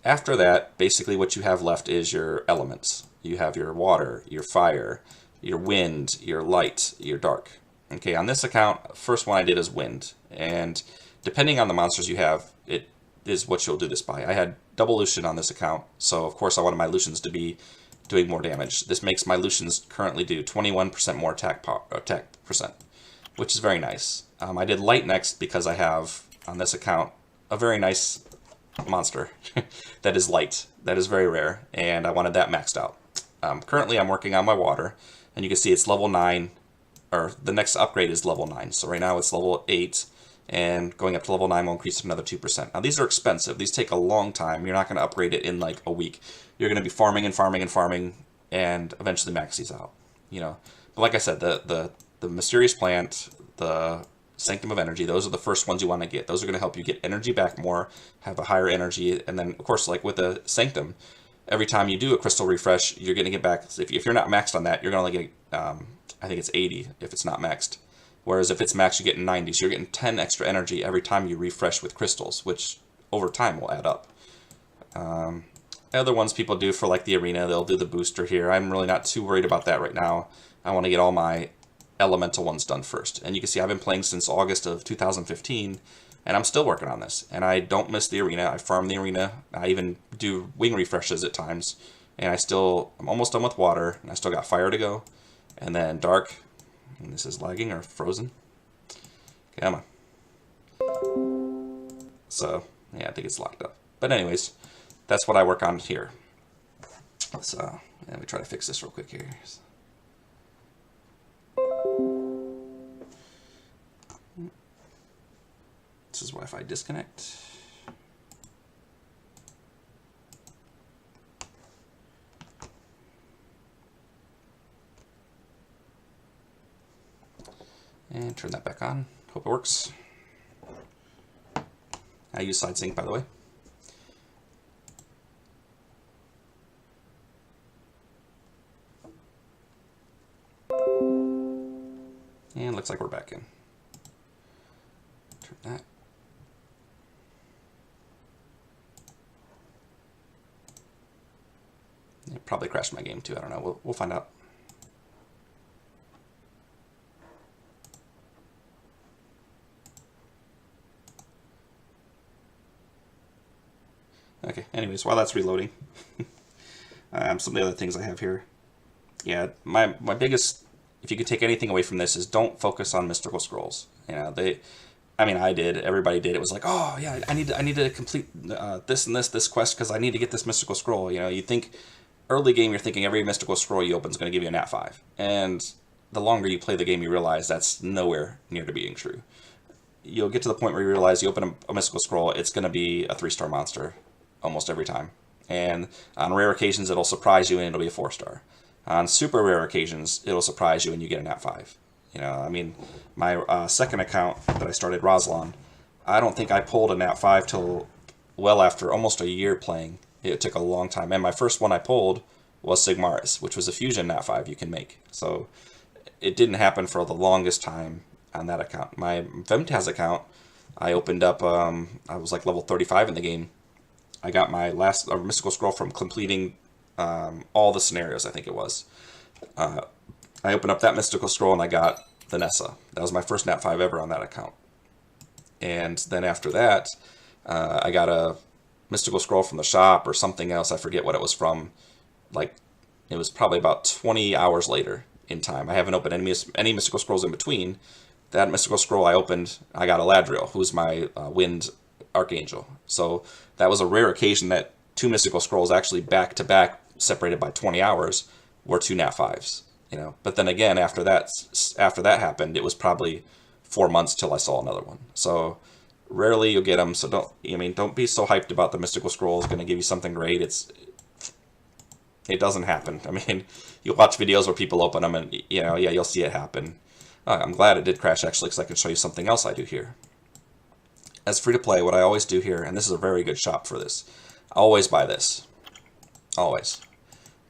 After that, basically what you have left is your elements. You have your water, your fire, your wind, your light, your dark. Okay, on this account, first one I did is wind, and depending on the monsters you have, it is what you'll do this by. I had double Lucian on this account, so of course I wanted my Lucians to be doing more damage. This makes my Lucians currently do 21% more attack percent, which is very nice. I did light next because I have, on this account, a very nice monster that is light. That is very rare, and I wanted that maxed out. Currently I'm working on my water, and you can see it's level 9, or the next upgrade is level 9. So right now it's level 8, and going up to level 9 will increase it another 2%. Now these are expensive. These take a long time. You're not going to upgrade it in like a week. You're going to be farming and farming and farming, and eventually max these out. But like I said, the Mysterious Plant, the Sanctum of Energy, those are the first ones you want to get. Those are going to help you get energy back more, have a higher energy, and then of course, like with the Sanctum, every time you do a crystal refresh, you're going to get back. If you're not maxed on that, you're going to only get, I think it's 80 if it's not maxed. Whereas if it's maxed, you get 90. So you're getting 10 extra energy every time you refresh with crystals, which over time will add up. Other ones people do for like the arena, they'll do the booster here. I'm really not too worried about that right now. I want to get all my elemental ones done first. And you can see I've been playing since August of 2015, and I'm still working on this. And I don't miss the arena. I farm the arena. I even do wing refreshes at times. And I'm almost done with water, and I still got fire to go. And then dark, and this is lagging or frozen. Come on. So, yeah, I think it's locked up. But anyways, that's what I work on here. So, let me try to fix this real quick here. This is Wi-Fi disconnect. And turn that back on. Hope it works. I use side sync, by the way. And looks like we're back in. Turn that. It probably crashed my game too. I don't know. We'll find out. Okay, anyways, while that's reloading, some of the other things I have here. Yeah, my biggest, if you could take anything away from this, is don't focus on mystical scrolls. I did, everybody did. It was like, oh yeah, I need to complete this and this quest because I need to get this mystical scroll. You think early game, you're thinking every mystical scroll you open is going to give you a nat 5, and the longer you play the game, you realize that's nowhere near to being true. You'll get to the point where you realize you open a mystical scroll, it's going to be a 3-star monster almost every time. And on rare occasions, it'll surprise you and it'll be a 4-star. On super rare occasions, it'll surprise you and you get a nat 5. My second account that I started, Razalon, I don't think I pulled a nat 5 till well after almost a year playing. It took a long time. And my first one I pulled was Sigmaris, which was a fusion nat 5 you can make. So it didn't happen for the longest time. on that account. My Vemtaz account, I opened up, I was like level 35 in the game. I got my last mystical scroll from completing all the scenarios, I think it was. I opened up that mystical scroll and I got Vanessa. That was my first nat 5 ever on that account. And then after that, I got a mystical scroll from the shop or something else. I forget what it was from. Like, it was probably about 20 hours later in time. I haven't opened any mystical scrolls in between. That mystical scroll I opened, I got Eladriel, who's my wind archangel. So that was a rare occasion that 2 mystical scrolls actually back to back, separated by 20 hours, were 2 nat 5s. You know, but then again, after that happened, it was probably 4 months till I saw another one. So rarely you'll get them. So don't be so hyped about the mystical scroll is going to give you something great. It doesn't happen. I mean, you watch videos where people open them and, yeah, you'll see it happen. I'm glad it did crash, actually, because I can show you something else I do here. As free-to-play, what I always do here, and this is a very good shop for this, I always buy this. Always.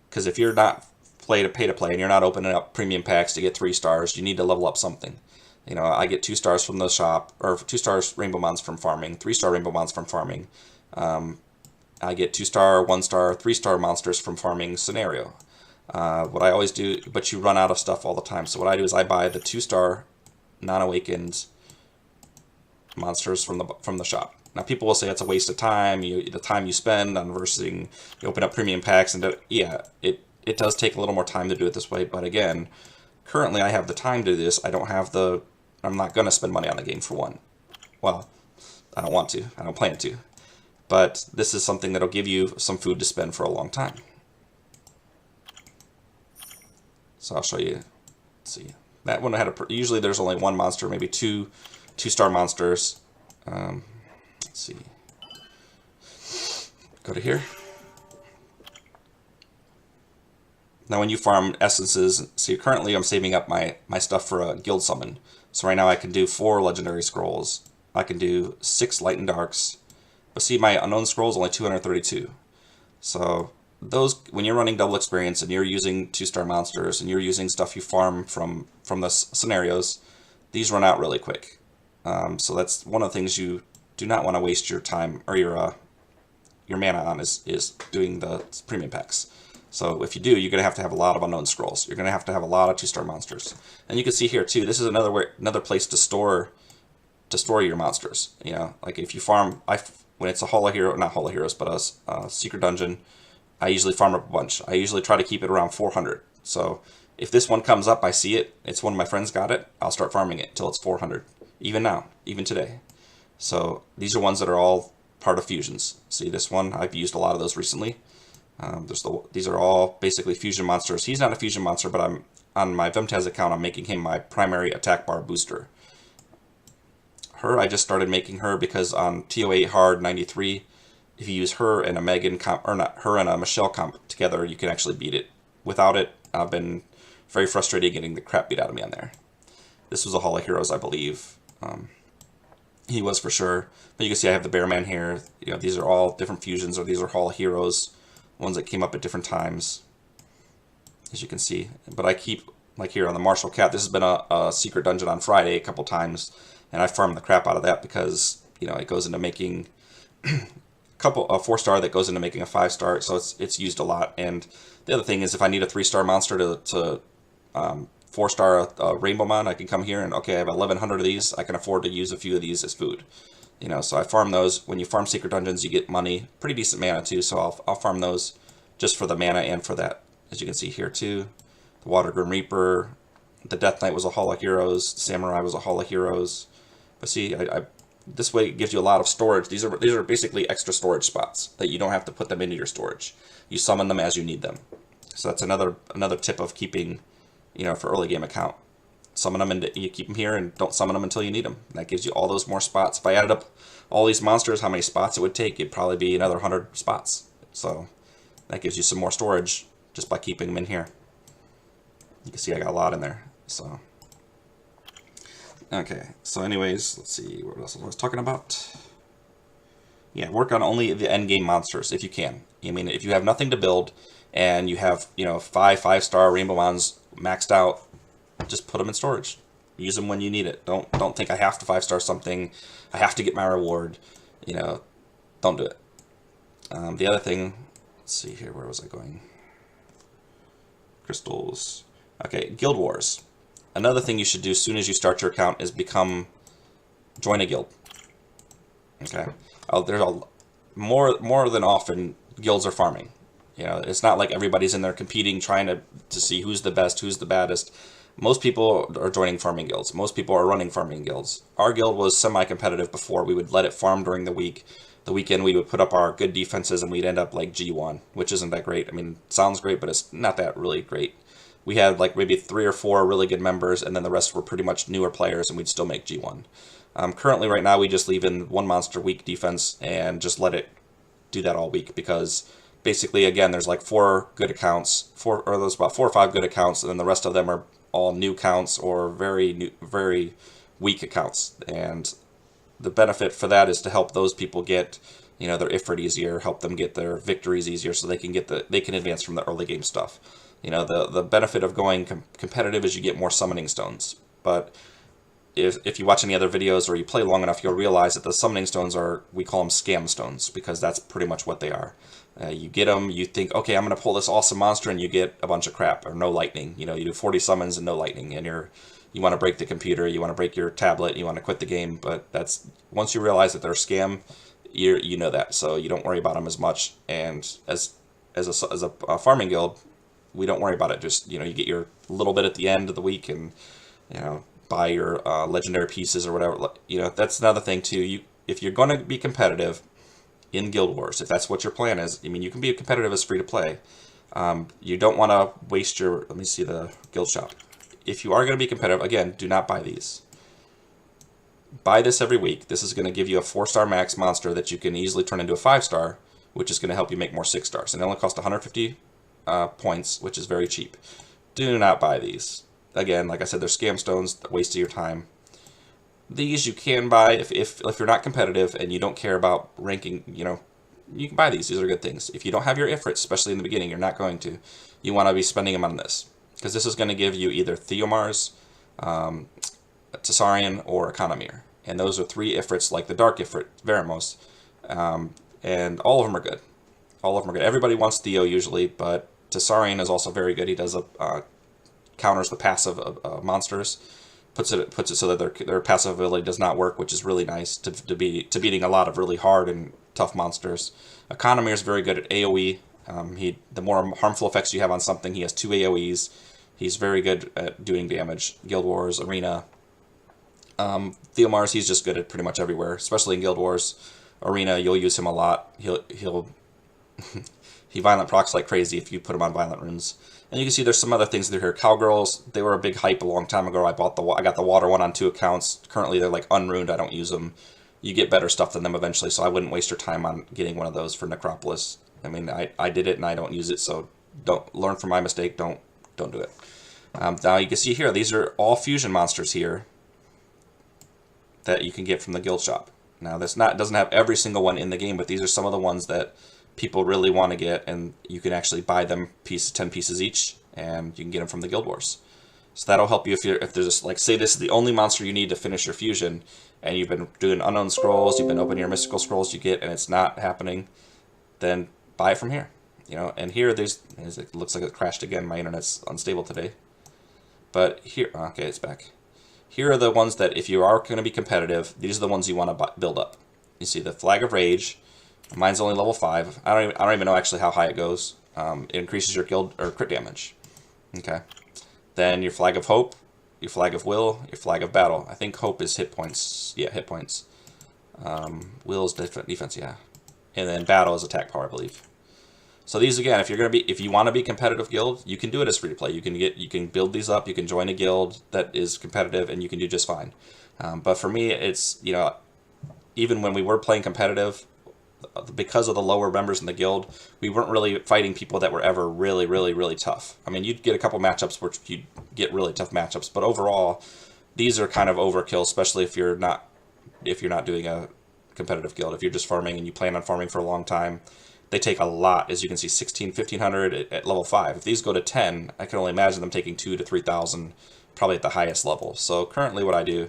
Because if you're not pay to play and you're not opening up premium packs to get 3 stars, you need to level up something. You know, I get 2 stars from the shop, or 2 stars Rainbow Mons from farming, 3-star Rainbow Mons from farming. I get 2-star, 1-star, 3-star monsters from farming scenario. What I always do, but you run out of stuff all the time. So what I do is I buy the 2-star non-awakened monsters from the shop. Now people will say it's a waste of time. The time you spend on versing, you open up premium packs, and yeah, it does take a little more time to do it this way. But again, currently I have the time to do this. I'm not going to spend money on the game for one. Well, I don't want to. I don't plan to. But this is something that'll give you some food to spend for a long time. So I'll show you. Let's see. That one had usually there's only 1 monster, maybe 2 2-star monsters. Let's see. Go to here. Now when you farm essences, see currently I'm saving up my stuff for a guild summon. So right now I can do 4 legendary scrolls. I can do 6 light and darks. But see, my unknown scroll is only 232. So those, when you're running double experience and you're using 2-star monsters and you're using stuff you farm from the scenarios, these run out really quick. So that's one of the things you do not want to waste your time or your mana on is doing the premium packs. So if you do, you're going to have a lot of unknown scrolls. You're going to have a lot of 2-star monsters. And you can see here too, this is another place to store your monsters. You know, like if you farm, when it's a Hall of Heroes, not Hall of Heroes, but a secret dungeon, I usually farm up a bunch. I usually try to keep it around 400. So if this one comes up, I see it, it's one of my friends got it, I'll start farming it until it's 400. Even now, even today. So these are ones that are all part of fusions. See this one, I've used a lot of those recently. These are all basically fusion monsters. He's not a fusion monster, but I'm on my Vemtaz account, I'm making him my primary attack bar booster. Her, I just started making her because on TOAH Hard 93, if you use her and a Megan comp, or not, her and a Michelle comp together, you can actually beat it. Without it, I've been very frustrated getting the crap beat out of me on there. This was a Hall of Heroes, I believe. He was for sure. But you can see I have the Bearman here. You know, these are all different fusions, or these are Hall of Heroes, ones that came up at different times, as you can see. But I keep, like here on the Martial Cat, this has been a secret dungeon on Friday a couple times, and I farmed the crap out of that because, you know, it goes into making a 4-star that goes into making a 5-star, so it's used a lot. And the other thing is, if I need a 3-star monster to 4-star Rainbow Mon, I can come here and, okay, I have 1,100 of these, I can afford to use a few of these as food. You know, so I farm those. When you farm secret dungeons, you get money, pretty decent mana too, so I'll farm those just for the mana and for that. As you can see here too, the Water Grim Reaper, the Death Knight was a Hall of Heroes, Samurai was a Hall of Heroes. But see, this way it gives you a lot of storage. These are basically extra storage spots that you don't have to put them into your storage. You summon them as you need them. So that's another tip of keeping, you know, for early game account. Summon them and you keep them here, and don't summon them until you need them. That gives you all those more spots. If I added up all these monsters, how many spots it would take, it'd probably be another 100 spots. So that gives you some more storage just by keeping them in here. You can see I got a lot in there. So okay, so anyways, let's see what else I was talking about. Yeah, work on only the end game monsters if you can. I mean, if you have nothing to build and you have, you know, 5 5-star Rainbow Mons maxed out, just put them in storage. Use them when you need it. Don't think I have to 5-star something. I have to get my reward. You know, don't do it. The other thing, let's see here, where was I going? Crystals. Okay, Guild Wars. Another thing you should do as soon as you start your account is join a guild. Okay, there's more than often guilds are farming. You know, it's not like everybody's in there competing, trying to see who's the best, who's the baddest. Most people are joining farming guilds. Most people are running farming guilds. Our guild was semi-competitive before. We would let it farm during the week. The weekend we would put up our good defenses and we'd end up like G1, which isn't that great. I mean, it sounds great, but it's not that really great. We had like maybe 3 or 4 really good members, and then the rest were pretty much newer players, and we'd still make G1. Currently, right now, we just leave in 1 monster week defense and just let it do that all week, because basically, again, there's like 4 good accounts, there's about 4 or 5 good accounts, and then the rest of them are all new counts or very weak accounts. And the benefit for that is to help those people get, you know, their Ifrit easier, help them get their victories easier, so they can advance from the early game stuff. You know, the benefit of going competitive is you get more summoning stones. But if you watch any other videos or you play long enough, you'll realize that the summoning stones we call them scam stones, because that's pretty much what they are. You get them, you think, okay, I'm going to pull this awesome monster, and you get a bunch of crap, or no lightning. You know, you do 40 summons and no lightning, and you want to break the computer, you want to break your tablet, you want to quit the game. But once you realize that they're a scam, you know that, so you don't worry about them as much. And as a farming guild, we don't worry about it. Just, you know, you get your little bit at the end of the week, and, you know, buy your legendary pieces or whatever. You know, that's another thing too. If you're going to be competitive in Guild Wars, if that's what your plan is, I mean, you can be competitive as free to play. You don't want to waste your, let me see the guild shop. If you are going to be competitive, again, do not buy these. Buy this every week. This is going to give you a 4-star max monster that you can easily turn into a 5-star, which is going to help you make more 6-stars. And it only costs 150 points, which is very cheap. Do not buy these. Again, like I said, they're scam stones, a waste of your time. These you can buy if you're not competitive and you don't care about ranking, you know, you can buy these. These are good things. If you don't have your Ifrits, especially in the beginning, you're not going to. You want to be spending them on this, because this is going to give you either Theomars, Tsarian, or Economir. And those are 3 Ifrits, like the Dark Ifrit, Veramos. And all of them are good. All of them are good. Everybody wants Theo usually, but Tsarian is also very good. He does counters the passive of monsters. Puts it so that their passive ability does not work, which is really nice to beating a lot of really hard and tough monsters. Economir is very good at AoE. The more harmful effects you have on something, he has 2 AoEs. He's very good at doing damage. Guild Wars, Arena. Theomars, he's just good at pretty much everywhere, especially in Guild Wars. Arena, you'll use him a lot. He violent procs like crazy if you put him on violent runes. And you can see there's some other things that are here. Cowgirls, they were a big hype a long time ago. I got the water one on 2 accounts. Currently they're like unruined. I don't use them. You get better stuff than them eventually, so I wouldn't waste your time on getting one of those for Necropolis. I mean, I did it and I don't use it, so don't learn from my mistake. Don't do it. Now you can see here, these are all fusion monsters here that you can get from the guild shop. Now this doesn't have every single one in the game, but these are some of the ones that people really want to get, and you can actually buy them 10 pieces each, and you can get them from the Guild Wars. So that'll help you if there's, like, say this is the only monster you need to finish your fusion, and you've been doing unknown scrolls, you've been opening your mystical scrolls you get, and it's not happening, then buy it from here. You know, and here it looks like it crashed again. My internet's unstable today. But here, okay, it's back. Here are the ones that if you are going to be competitive, these are the ones you want to build up. You see the Flag of Rage. Mine's only level 5. I don't even know actually how high it goes. It increases your guild or crit damage. Okay. Then your Flag of Hope, your Flag of Will, your Flag of Battle. I think Hope is hit points. Yeah, hit points. Will is defense, yeah. And then Battle is attack power, I believe. So these again, if you want to be competitive guild, you can do it as free to play. You can build these up. You can join a guild that is competitive, and you can do just fine. But for me, it's, you know, even when we were playing competitive, because of the lower members in the guild, we weren't really fighting people that were ever really, really, really tough. I mean, you'd get a couple matchups where you'd get really tough matchups, but overall, these are kind of overkill, especially if you're not doing a competitive guild. If you're just farming and you plan on farming for a long time, they take a lot. As you can see, 1,1500 at level 5. If these go to 10, I can only imagine them taking 2,000 to 3,000 probably at the highest level. So currently what I do,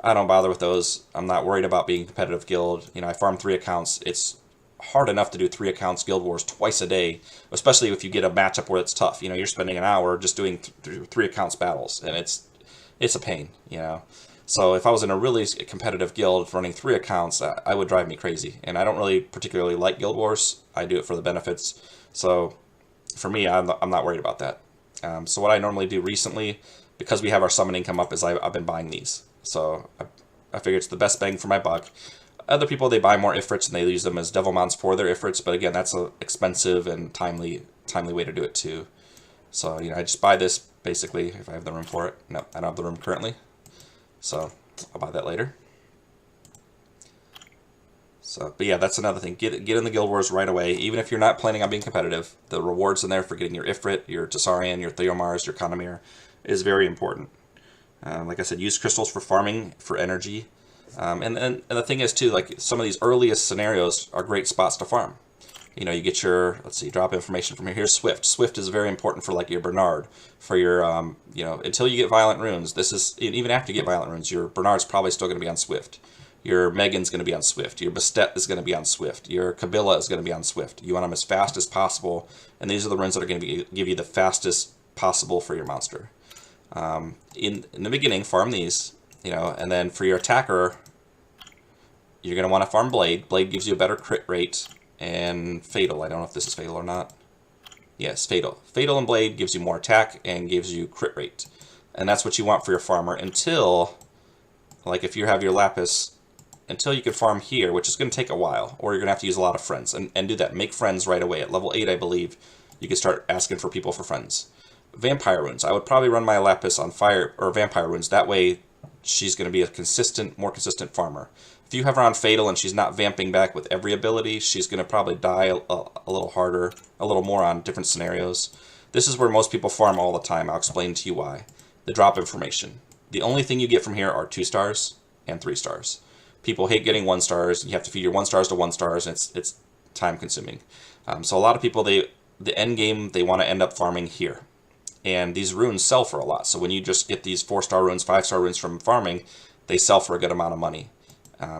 I don't bother with those. I'm not worried about being a competitive guild. You know, I farm 3 accounts. It's hard enough to do 3 accounts guild wars twice a day, especially if you get a matchup where it's tough. You know, you're spending an hour just doing 3 accounts battles, and it's a pain, you know. So if I was in a really competitive guild running 3 accounts, I would drive me crazy. And I don't really particularly like guild wars. I do it for the benefits. So for me, I'm not worried about that. So what I normally do recently, because we have our summoning come up, is I've been buying these. So I figure it's the best bang for my buck. Other people, they buy more Ifrits and they use them as Devilmons for their Ifrits, but again, that's an expensive and timely way to do it too. So, you know, I just buy this basically if I have the room for it. No, I don't have the room currently, so I'll buy that later. So, but yeah, that's another thing. Get in the Guild Wars right away, even if you're not planning on being competitive. The rewards in there for getting your Ifrit, your Tessarian, your Theomars, your Kanamir is very important. Like I said, use crystals for farming, for energy. And the thing is too, like some of these earliest scenarios are great spots to farm. You know, you get your, let's see, drop information from here. Here's Swift. Swift is very important for like your Bernard, for your, you know, until you get Violent Runes. This is, even after you get Violent Runes, your Bernard's probably still going to be on Swift. Your Megan's going to be on Swift. Your Bastet is going to be on Swift. Your Kabila is going to be on Swift. You want them as fast as possible, and these are the runes that are going to give you the fastest possible for your monster. In the beginning, farm these, you know, and then for your attacker, you're going to want to farm Blade. Blade gives you a better crit rate, and Fatal. I don't know if this is Fatal or not. Yes, Fatal. Fatal and Blade gives you more attack and gives you crit rate. And that's what you want for your farmer until, like if you have your Lapis, until you can farm here, which is going to take a while, or you're going to have to use a lot of friends. And do that. Make friends right away. At level 8, I believe, you can start asking for people for friends. Vampire runes. I would probably run my Lapis on fire, or Vampire runes. That way, she's going to be a more consistent farmer. If you have her on Fatal and she's not vamping back with every ability, she's going to probably die a little harder, a little more on different scenarios. This is where most people farm all the time. I'll explain to you why. The drop information. The only thing you get from here are 2 stars and 3 stars. People hate getting 1 stars. You have to feed your 1 stars to 1 stars, and it's time consuming. So a lot of people, the end game, they want to end up farming here. And these runes sell for a lot. So when you just get these 4-star runes, 5-star runes from farming, they sell for a good amount of money.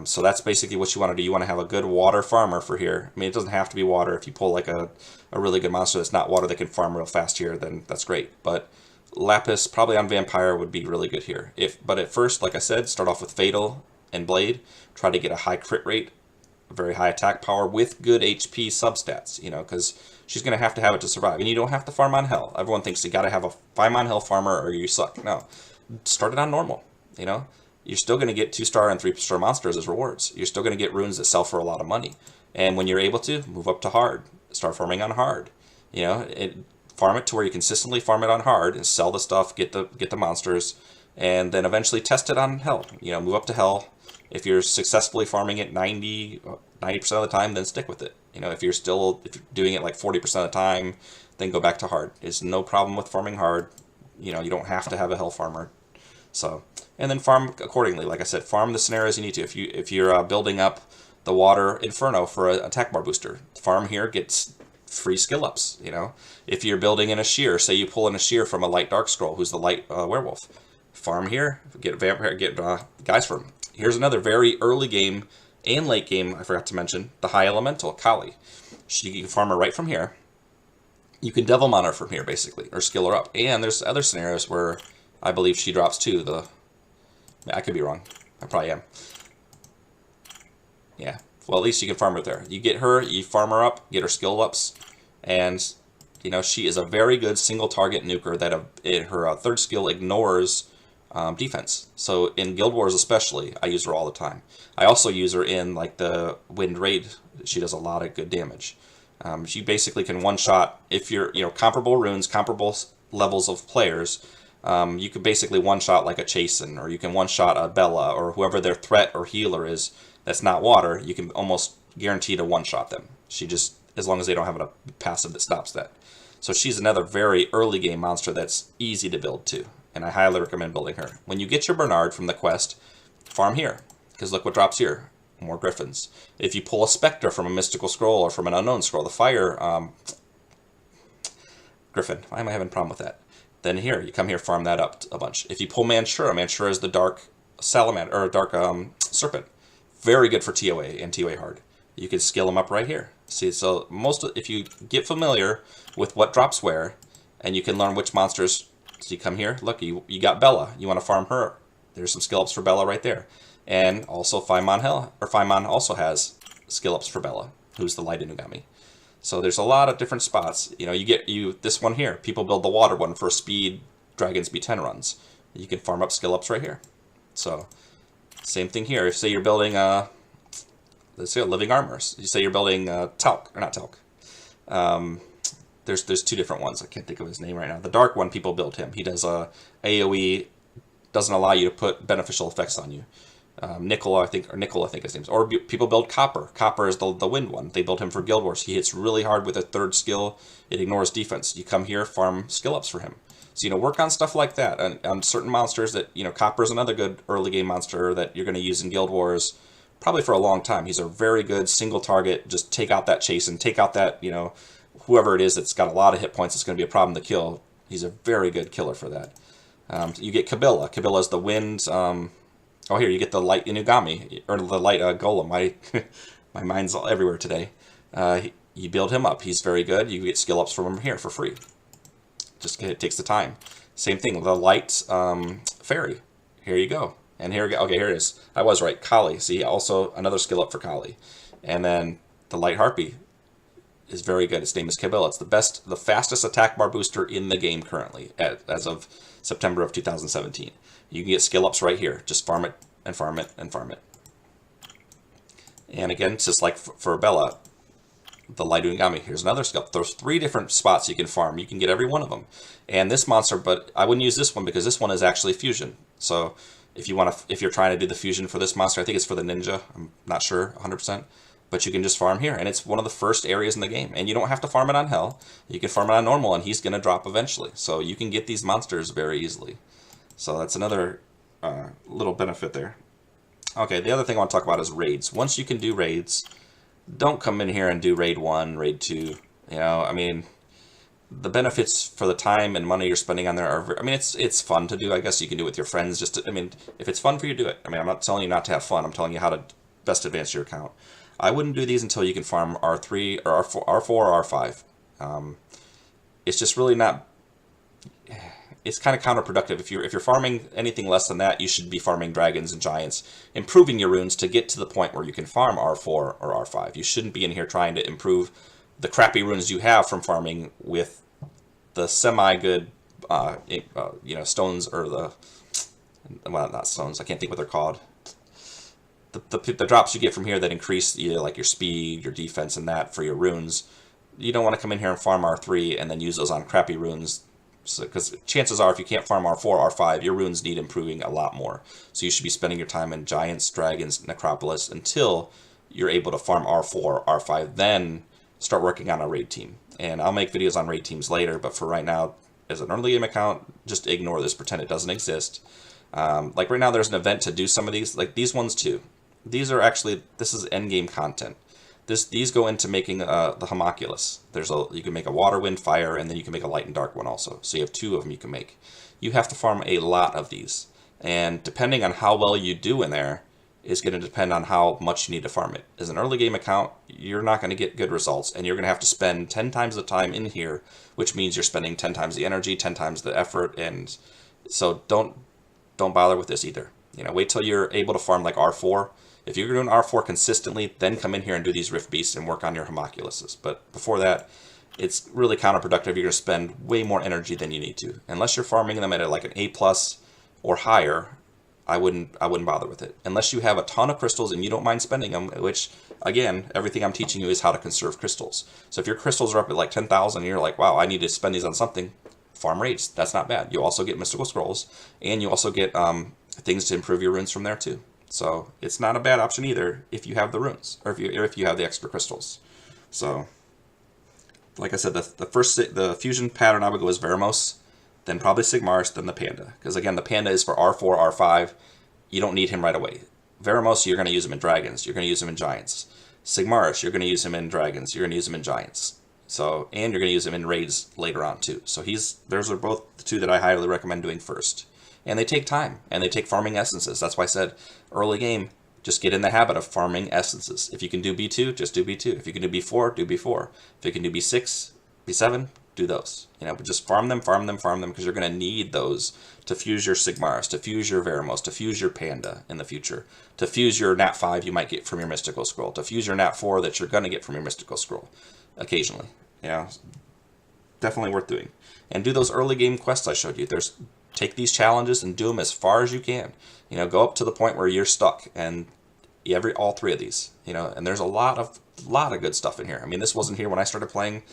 So that's basically what you want to do. You want to have a good water farmer for here. I mean, it doesn't have to be water. If you pull like a really good monster that's not water that can farm real fast here, then that's great. But Lapis, probably on Vampire, would be really good here. But at first, like I said, start off with Fatal and Blade. Try to get a high crit rate, a very high attack power with good HP substats, you know, because she's going to have it to survive. And you don't have to farm on Hell. Everyone thinks you got to have a 5 on Hell farmer or you suck. No. Start it on normal, you know. You're still going to get 2-star and 3-star monsters as rewards. You're still going to get runes that sell for a lot of money. And when you're able to, move up to hard. Start farming on hard. You know, farm it to where you consistently farm it on hard and sell the stuff, get the monsters, and then eventually test it on Hell. You know, move up to Hell. If you're successfully farming it 90% of the time, then stick with it. You know, if you're doing it like 40% of the time, then go back to hard. There's no problem with farming hard. You know, you don't have to have a Hell farmer. So, and then farm accordingly. Like I said, farm the scenarios you need to. If you're building up the Water Inferno for an attack bar booster, farm here, gets free skill ups. You know, if you're building in a Shear, say you pull in a Shear from a Light Dark Scroll, who's the Light Werewolf, farm here, get Vampire, get guys for him. Here's another very early game and late game, I forgot to mention, the High Elemental, Kali. You can farm her right from here. You can Devilmon her from here, basically, or skill her up. And there's other scenarios where I believe she drops too. I could be wrong. I probably am. Yeah. Well, at least you can farm her there. You get her, you farm her up, get her skill ups, and, you know, she is a very good single target nuker that her third skill ignores defense. So in Guild Wars especially, I use her all the time. I also use her in like the Wind Raid. She does a lot of good damage. She basically can one-shot, if you're, you know, comparable runes, comparable levels of players, you could basically one-shot like a Chasen, or you can one-shot a Bella, or whoever their threat or healer is that's not water, you can almost guarantee to one-shot them. She just, as long as they don't have a passive that stops that. So she's another very early game monster that's easy to build too, and I highly recommend building her. When you get your Bernard from the quest, farm here, because look what drops here. More Griffins. If you pull a Spectre from a mystical scroll or from an unknown scroll, the Fire Griffin, why am I having a problem with that? then here, you come here, farm that up a bunch. If you pull Manshura is the dark salamander, or dark serpent. Very good for TOA and TOA hard. You can skill them up right here. See, so if you get familiar with what drops where, and you can learn which monsters, so you come here, look, you got Bella. You want to farm her. There's some skill ups for Bella right there. And also Faimon also has skill ups for Bella, who's the light Inugami. So there's a lot of different spots. You know, you get this one here. People build the water one for speed Dragons B10 runs. You can farm up skill ups right here. So same thing here. If say you're building let's say living armors. You say you're building Talc or not Talc. There's two different ones. I can't think of his name right now. The dark one, people build him. He does AOE, doesn't allow you to put beneficial effects on you. Nickel, I think his name is. Or people build Copper. Copper is the wind one. They build him for Guild Wars. He hits really hard with a third skill. It ignores defense. You come here, farm skill ups for him. So, you know, work on stuff like that. On certain monsters that, you know, Copper is another good early game monster that you're going to use in Guild Wars probably for a long time. He's a very good single target. Just take out that chase and take out that, you know, whoever it is that's got a lot of hit points, it's going to be a problem to kill. He's a very good killer for that. You get Kabilla. Kabilla is the wind. Oh, here, you get the light Inugami, or the light Golem. My mind's all everywhere today. You build him up. He's very good. You get skill ups from him here for free. Just it takes the time. Same thing, the light Fairy. Here you go. And here we go. Okay, here it is. I was right. Kali. See, also another skill up for Kali. And then the light Harpy is very good. Its name is Kabilla. It's the fastest attack bar booster in the game currently, as of September of 2017. You can get skill ups right here. Just farm it and farm it and farm it. And again, just like for Bella, the light Inugami. Here's another skill up. There's 3 different spots you can farm. You can get every one of them. And this monster, but I wouldn't use this one because this one is actually fusion. So if you're trying to do the fusion for this monster, I think it's for the ninja. I'm not sure 100%. But you can just farm here, and it's one of the first areas in the game. And you don't have to farm it on Hell. You can farm it on Normal, and he's going to drop eventually. So you can get these monsters very easily. So that's another little benefit there. Okay, the other thing I want to talk about is raids. Once you can do raids, don't come in here and do raid 1, raid 2. You know, I mean, the benefits for the time and money you're spending on there are, I mean, it's fun to do. I guess you can do it with your friends. I mean, if it's fun for you, do it. I mean, I'm not telling you not to have fun. I'm telling you how to best advance your account. I wouldn't do these until you can farm R3 or R4 or R5. It's just really not. It's kind of counterproductive. If you're farming anything less than that, you should be farming dragons and giants, improving your runes to get to the point where you can farm R4 or R5. You shouldn't be in here trying to improve the crappy runes you have from farming with the semi-good, you know, stones or well, not stones. I can't think what they're called. The drops you get from here that increase like your speed, your defense, and that for your runes. You don't want to come in here and farm R3 and then use those on crappy runes, because chances are if you can't farm R4, R5, your runes need improving a lot more. So you should be spending your time in Giants, Dragons, Necropolis until you're able to farm R4, R5, then start working on a raid team. And I'll make videos on raid teams later, but for right now, as an early game account, just ignore this, pretend it doesn't exist. Like right now there's an event to do some of these, like these ones too. These are actually, this is endgame content. These go into making the homunculus. You can make a water, wind, fire, and then you can make a light and dark one also. So you have 2 of them you can make. You have to farm a lot of these. And depending on how well you do in there is going to depend on how much you need to farm it. As an early game account, you're not going to get good results, and you're going to have to spend 10 times the time in here, which means you're spending 10 times the energy, 10 times the effort, and so don't bother with this either. You know, wait till you're able to farm like R4. If you're doing R4 consistently, then come in here and do these Rift Beasts and work on your homunculuses. But before that, it's really counterproductive. You're going to spend way more energy than you need to. Unless you're farming them at like an A+ or higher, I wouldn't bother with it. Unless you have a ton of crystals and you don't mind spending them, which, again, everything I'm teaching you is how to conserve crystals. So if your crystals are up at like 10,000 and you're like, wow, I need to spend these on something, farm raids. That's not bad. You also get mystical scrolls, and you also get things to improve your runes from there too. So it's not a bad option either if you have the runes, or if you have the extra crystals. So, like I said, the fusion pattern I would go is Veramos, then probably Sigmaris, then the Panda. Because again, the Panda is for R4, R5. You don't need him right away. Veramos, you're going to use him in Dragons. You're going to use him in Giants. Sigmaris, you're going to use him in Dragons. You're going to use him in Giants. So, and you're going to use him in raids later on too. So those are both the two that I highly recommend doing first. And they take time, and they take farming essences. That's why I said early game, just get in the habit of farming essences. If you can do B2, just do B2. If you can do B4, do B4. If you can do B6, B7, do those. But just farm them, because you're going to need those to fuse your Sigmaris, to fuse your Veramos, to fuse your Panda in the future, to fuse your Nat 5 you might get from your Mystical Scroll, to fuse your Nat 4 that you're going to get from your Mystical Scroll occasionally. Definitely worth doing. And do those early game quests I showed you. Take these challenges and do them as far as you can. Go up to the point where you're stuck, and all three of these. And there's a lot of good stuff in here. This wasn't here when I started playing.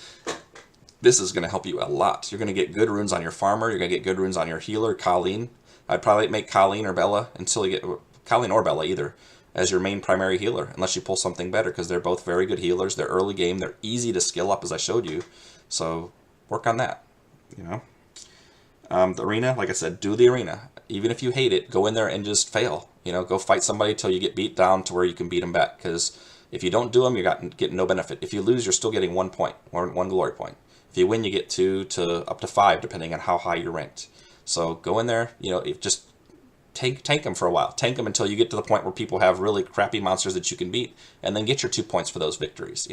This is going to help you a lot. You're going to get good runes on your farmer. You're going to get good runes on your healer, Colleen. I'd probably make Colleen or Bella until you get Colleen or Bella either as your main primary healer, unless you pull something better, because they're both very good healers. They're early game. They're easy to skill up, as I showed you. So work on that. The arena, like I said, do the arena. Even if you hate it, go in there and just fail. Go fight somebody till you get beat down to where you can beat them back. Because if you don't do them, you're getting no benefit. If you lose, you're still getting 1 point, one glory point. If you win, you get 2 to up to 5, depending on how high you're ranked. So go in there, just tank them for a while. Tank them until you get to the point where people have really crappy monsters that you can beat, and then get your 2 points for those victories.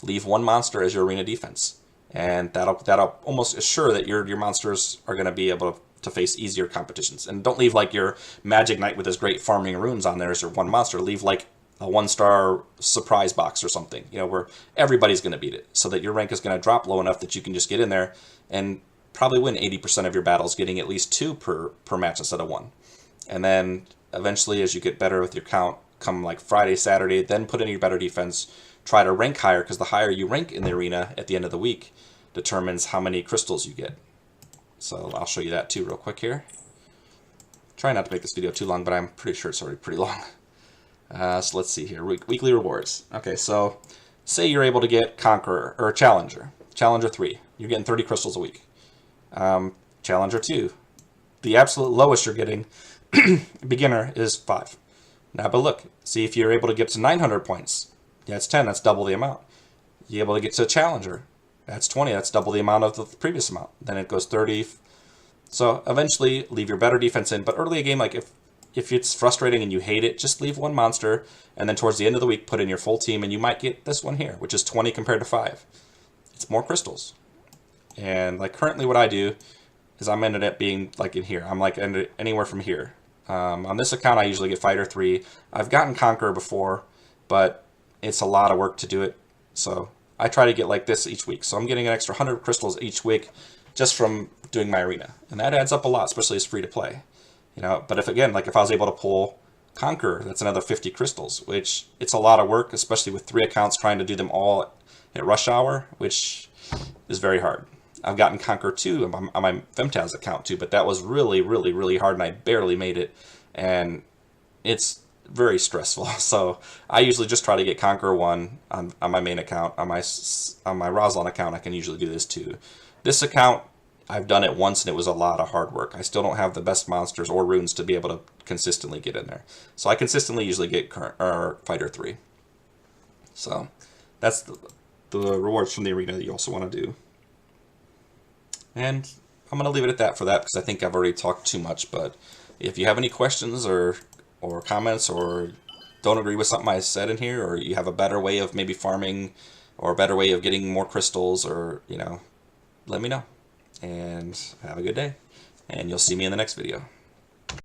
Leave one monster as your arena defense, and that'll almost assure that your monsters are going to be able to face easier competitions. And don't leave like your Magic Knight with his great farming runes on there as your one monster. Leave like a 1-star surprise box or something, where everybody's going to beat it, so that your rank is going to drop low enough that you can just get in there and probably win 80% of your battles, getting at least 2 per match instead of 1. And then eventually, as you get better with your count, come like Friday, Saturday, then put in your better defense. Try to rank higher, because the higher you rank in the arena at the end of the week determines how many crystals you get. So I'll show you that too real quick here. Try not to make this video too long, but I'm pretty sure it's already pretty long. So let's see here. Weekly rewards. Okay, so say you're able to get Conqueror or Challenger. Challenger 3. You're getting 30 crystals a week. Challenger 2. The absolute lowest you're getting, beginner, is 5. Now, but look. See if you're able to get to 900 points. Yeah, it's 10. That's double the amount. You're able to get to Challenger. That's 20. That's double the amount of the previous amount. Then it goes 30. So eventually, leave your better defense in. But early in game, like if it's frustrating and you hate it, just leave one monster, and then towards the end of the week, put in your full team, and you might get this one here, which is 20 compared to 5. It's more crystals. And like currently what I do is I'm ended up being like in here. I'm like anywhere from here. On this account, I usually get Fighter 3. I've gotten Conqueror before, but it's a lot of work to do it. So I try to get like this each week. So I'm getting an extra 100 crystals each week just from doing my arena. And that adds up a lot, especially as free to play. But if I was able to pull Conqueror, that's another 50 crystals, which it's a lot of work, especially with 3 accounts trying to do them all at rush hour, which is very hard. I've gotten Conqueror 2 on my Vemtaz account too, but that was really, really, really hard, and I barely made it, and it's very stressful. So I usually just try to get Conqueror 1 on my main account. On my Razalon account, I can usually do this too. This account, I've done it once, and it was a lot of hard work. I still don't have the best monsters or runes to be able to consistently get in there. So I consistently usually get Fighter 3. So that's the rewards from the arena that you also want to do. And I'm going to leave it at that for that, because I think I've already talked too much. But if you have any questions or comments, or don't agree with something I said in here, or you have a better way of maybe farming, or a better way of getting more crystals, or, let me know. And have a good day. And you'll see me in the next video.